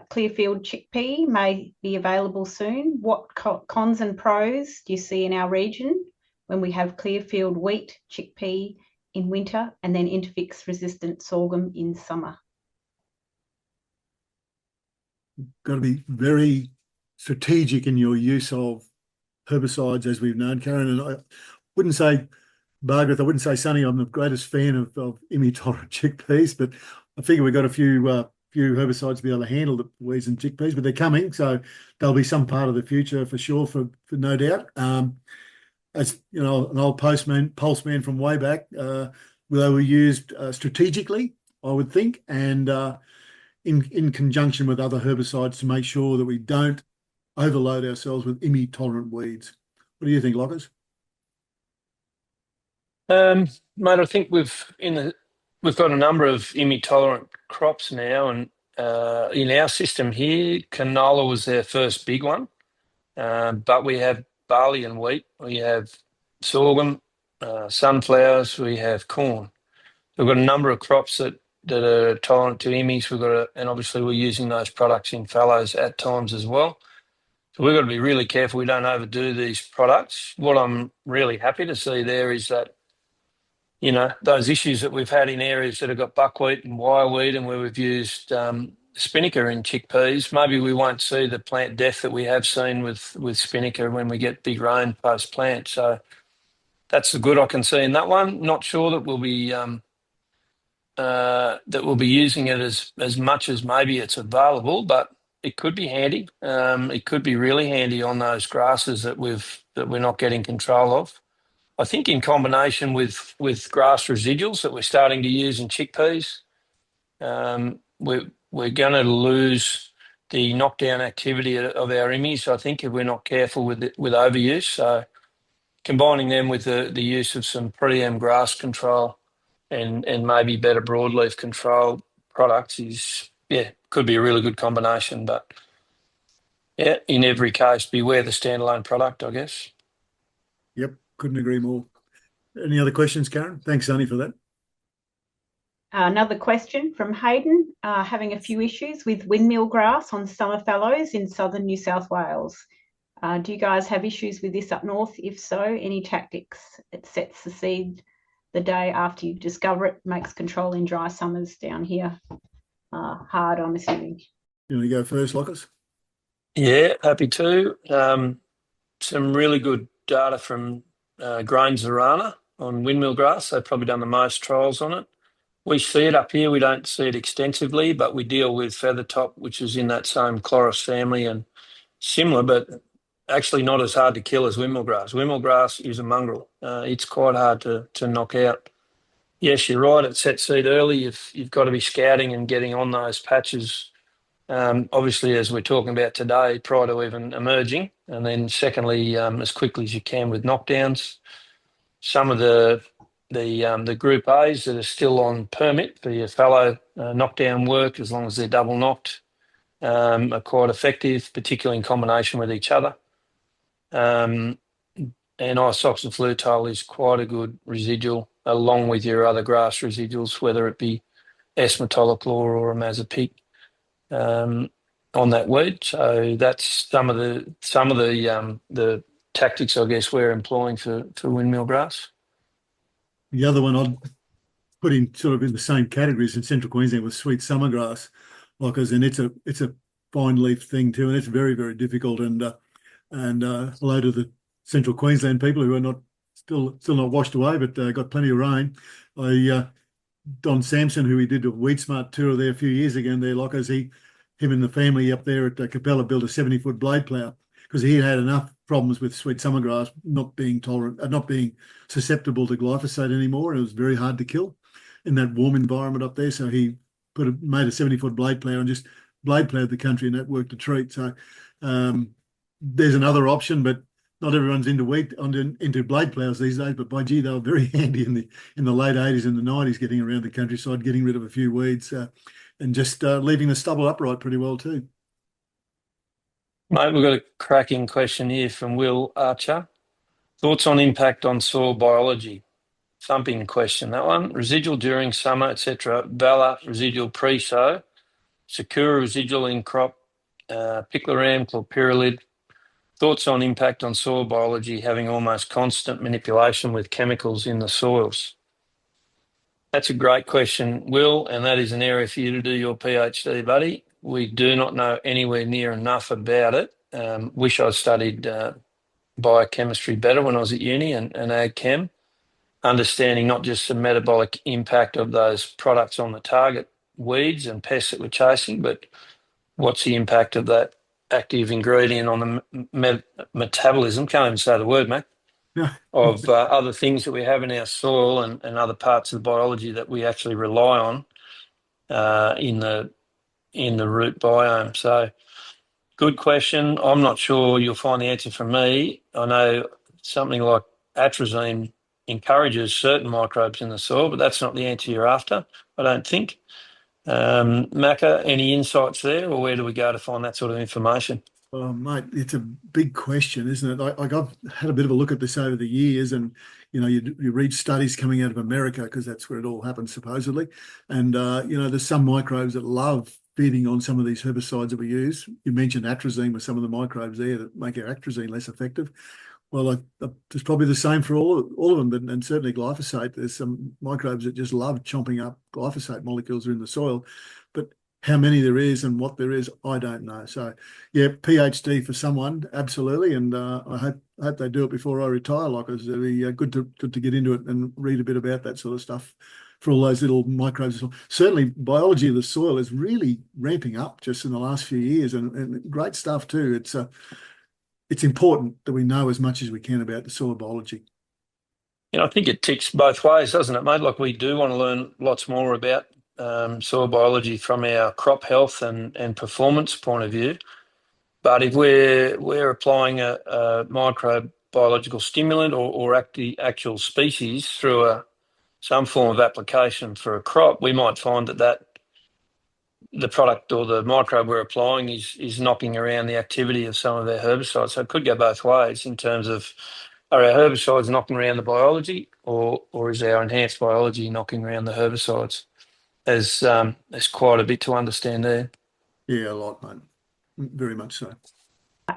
Clearfield chickpea may be available soon. What cons and pros do you see in our region when we have Clearfield wheat chickpea in winter and then interfix resistant sorghum in summer? Got to be very strategic in your use of herbicides, as we've known, Karen. And I wouldn't say, Margaret, I wouldn't say, Sonny, I'm the greatest fan of IMI-tolerant chickpeas, but I figure we've got a few herbicides to be able to handle the weeds and chickpeas, but they're coming, so they'll be some part of the future for sure, for no doubt. As an old pulse man from way back, they were used strategically, I would think, and in conjunction with other herbicides to make sure that we don't overload ourselves with IMI-tolerant weeds. What do you think, Lockers? Mate, I think we've got a number of IMI-tolerant crops now, and in our system here, canola was their first big one, but we have barley and wheat, we have sorghum, sunflowers, we have corn. We've got a number of crops that are tolerant to IMIs. And obviously we're using those products in fallows at times as well. So we've got to be really careful we don't overdo these products. What I'm really happy to see there is that, those issues that we've had in areas that have got buckwheat and wireweed and where we've used Spinnaker in chickpeas, maybe we won't see the plant death that we have seen with Spinnaker when we get big rain post-plant. So that's the good I can see in that one. Not sure that we'll be using it as much as maybe it's available, but it could be handy. It could be really handy on those grasses that we're not getting control of. I think in combination with grass residuals that we're starting to use in chickpeas, we're going to lose the knockdown activity of our IMIs, I think, if we're not careful with overuse. So combining them with the use of some pre-em grass control and maybe better broadleaf control products could be a really good combination. But in every case, beware the standalone product, I guess. Yep, couldn't agree more. Any other questions, Karen? Thanks, Sonny, for that. Another question from Hayden, having a few issues with windmill grass on summer fallows in southern New South Wales. Do you guys have issues with this up north? If so, any tactics? It sets the seed the day after you discover it, makes controlling dry summers down here hard, I'm assuming. You want to go first, Lockers? Yeah, happy to. Some really good data from Grains Arana on windmill grass. They've probably done the most trials on it. We see it up here. We don't see it extensively, but we deal with feathertop, which is in that same chloris family and similar, but actually not as hard to kill as windmill grass. Windmill grass is a mongrel. It's quite hard to knock out. Yes, you're right. It sets seed early. You've got to be scouting and getting on those patches. Obviously, as we're talking about today, prior to even emerging, and then secondly, as quickly as you can with knockdowns. Some of the Group A's that are still on permit for your fallow knockdown work, as long as they're double knocked, are quite effective, particularly in combination with each other. And isoxaflurtol is quite a good residual, along with your other grass residuals, whether it be S-metolachlor or imazapic, on that weed. So that's some of the tactics, I guess, we're employing for windmill grass. The other one I'd put in sort of in the same categories in Central Queensland was sweet summergrass, Lockers, and it's a fine leaf thing too, and it's very, very difficult. And hello to the Central Queensland people who are not still not washed away, but got plenty of rain. Don Sampson, who we did a WeedSmart tour there a few years ago, and there, Lockers, him and the family up there at Capella built a 70-foot blade plough because he had enough problems with sweet summergrass not being susceptible to glyphosate anymore, and it was very hard to kill in that warm environment up there. So he made a 70-foot blade plough and just blade ploughed the country, and that worked a treat. So there's another option, but not everyone's into blade ploughs these days. But by gee, they were very handy in the late 80s and the 90s, getting around the countryside, getting rid of a few weeds, and just leaving the stubble upright pretty well too. Mate, we've got a cracking question here from Will Archer. Thoughts on impact on soil biology? Thumping question, that one. Residual during summer, etc. Vala residual pre-sow. Sakura residual in crop. Picloram, chlorpyrrolid. Thoughts on impact on soil biology having almost constant manipulation with chemicals in the soils? That's a great question, Will, and that is an area for you to do your PhD, buddy. We do not know anywhere near enough about it. Wish I'd studied biochemistry better when I was at uni and ag chem, understanding not just the metabolic impact of those products on the target weeds and pests that we're chasing, but what's the impact of that active ingredient on the metabolism, can't even say the word, mate, of other things that we have in our soil and other parts of the biology that we actually rely on in the root biome. So good question. I'm not sure you'll find the answer from me. I know something like atrazine encourages certain microbes in the soil, but that's not the answer you're after, I don't think. Macca, any insights there, or where do we go to find that sort of information? Oh, mate, it's a big question, isn't it? I've had a bit of a look at this over the years, and you read studies coming out of America because that's where it all happens supposedly, and there's some microbes that love feeding on some of these herbicides that we use. You mentioned atrazine with some of the microbes there that make our atrazine less effective. Well, it's probably the same for all of them, and certainly glyphosate. There's some microbes that just love chomping up glyphosate molecules that are in the soil, but how many there is and what there is, I don't know. So, yeah, PhD for someone, absolutely, and I hope they do it before I retire. Like, it'd be good to get into it and read a bit about that sort of stuff for all those little microbes. Certainly, biology of the soil is really ramping up just in the last few years, and great stuff too. It's important that we know as much as we can about the soil biology. I think it ticks both ways, doesn't it, mate? Like, we do want to learn lots more about soil biology from our crop health and performance point of view. But if we're applying a microbiological stimulant or actual species through some form of application for a crop, we might find that the product or the microbe we're applying is knocking around the activity of some of our herbicides. So it could go both ways in terms of, are our herbicides knocking around the biology, or is our enhanced biology knocking around the herbicides? there's quite a bit to understand there. Yeah, a lot, mate. Very much so.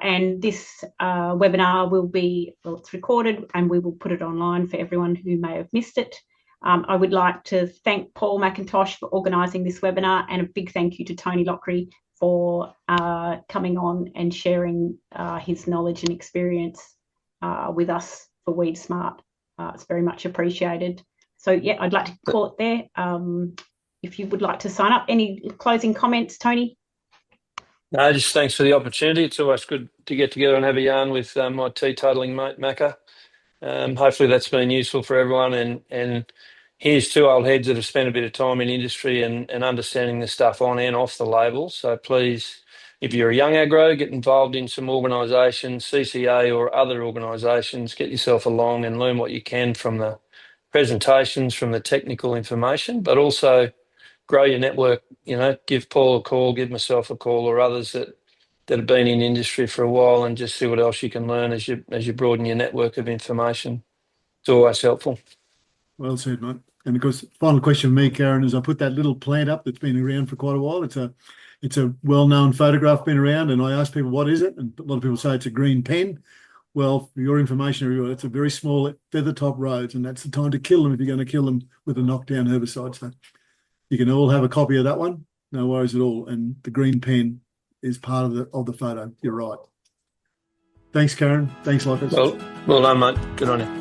And this webinar will be, well, it's recorded and we will put it online for everyone who may have missed it. I would like to thank Paul McIntosh for organising this webinar, and a big thank you to Tony Lockrey for coming on and sharing his knowledge and experience with us for WeedSmart. It's very much appreciated. So yeah, I'd like to call it there. If you would like to sign up, any closing comments, Tony? No, just thanks for the opportunity. It's always good to get together and have a yarn with my teetotaling mate, Macca. Hopefully that's been useful for everyone. And here's two old heads that have spent a bit of time in industry and understanding the stuff on and off the label. So please, if you're a young agro, get involved in some organisations, CCA or other organisations, get yourself along and learn what you can from the presentations, from the technical information, but also grow your network. Give Paul a call, give myself a call, or others that have been in industry for a while, and just see what else you can learn as you broaden your network of information. It's always helpful. Well said, mate. And of course, final question for me, Karen, is I put that little plant up that's been around for quite a while. It's a well-known photograph, been around, and I ask people, what is it? And a lot of people say it's a green pen. Well, for your information, everyone, it's a very small feather top rose, and that's the time to kill them if you're going to kill them with a knockdown herbicide. So you can all have a copy of that one. No worries at all. And the green pen is part of the photo. You're right. Thanks, Karen. Thanks, Lockrey. Well done, mate. Good on you.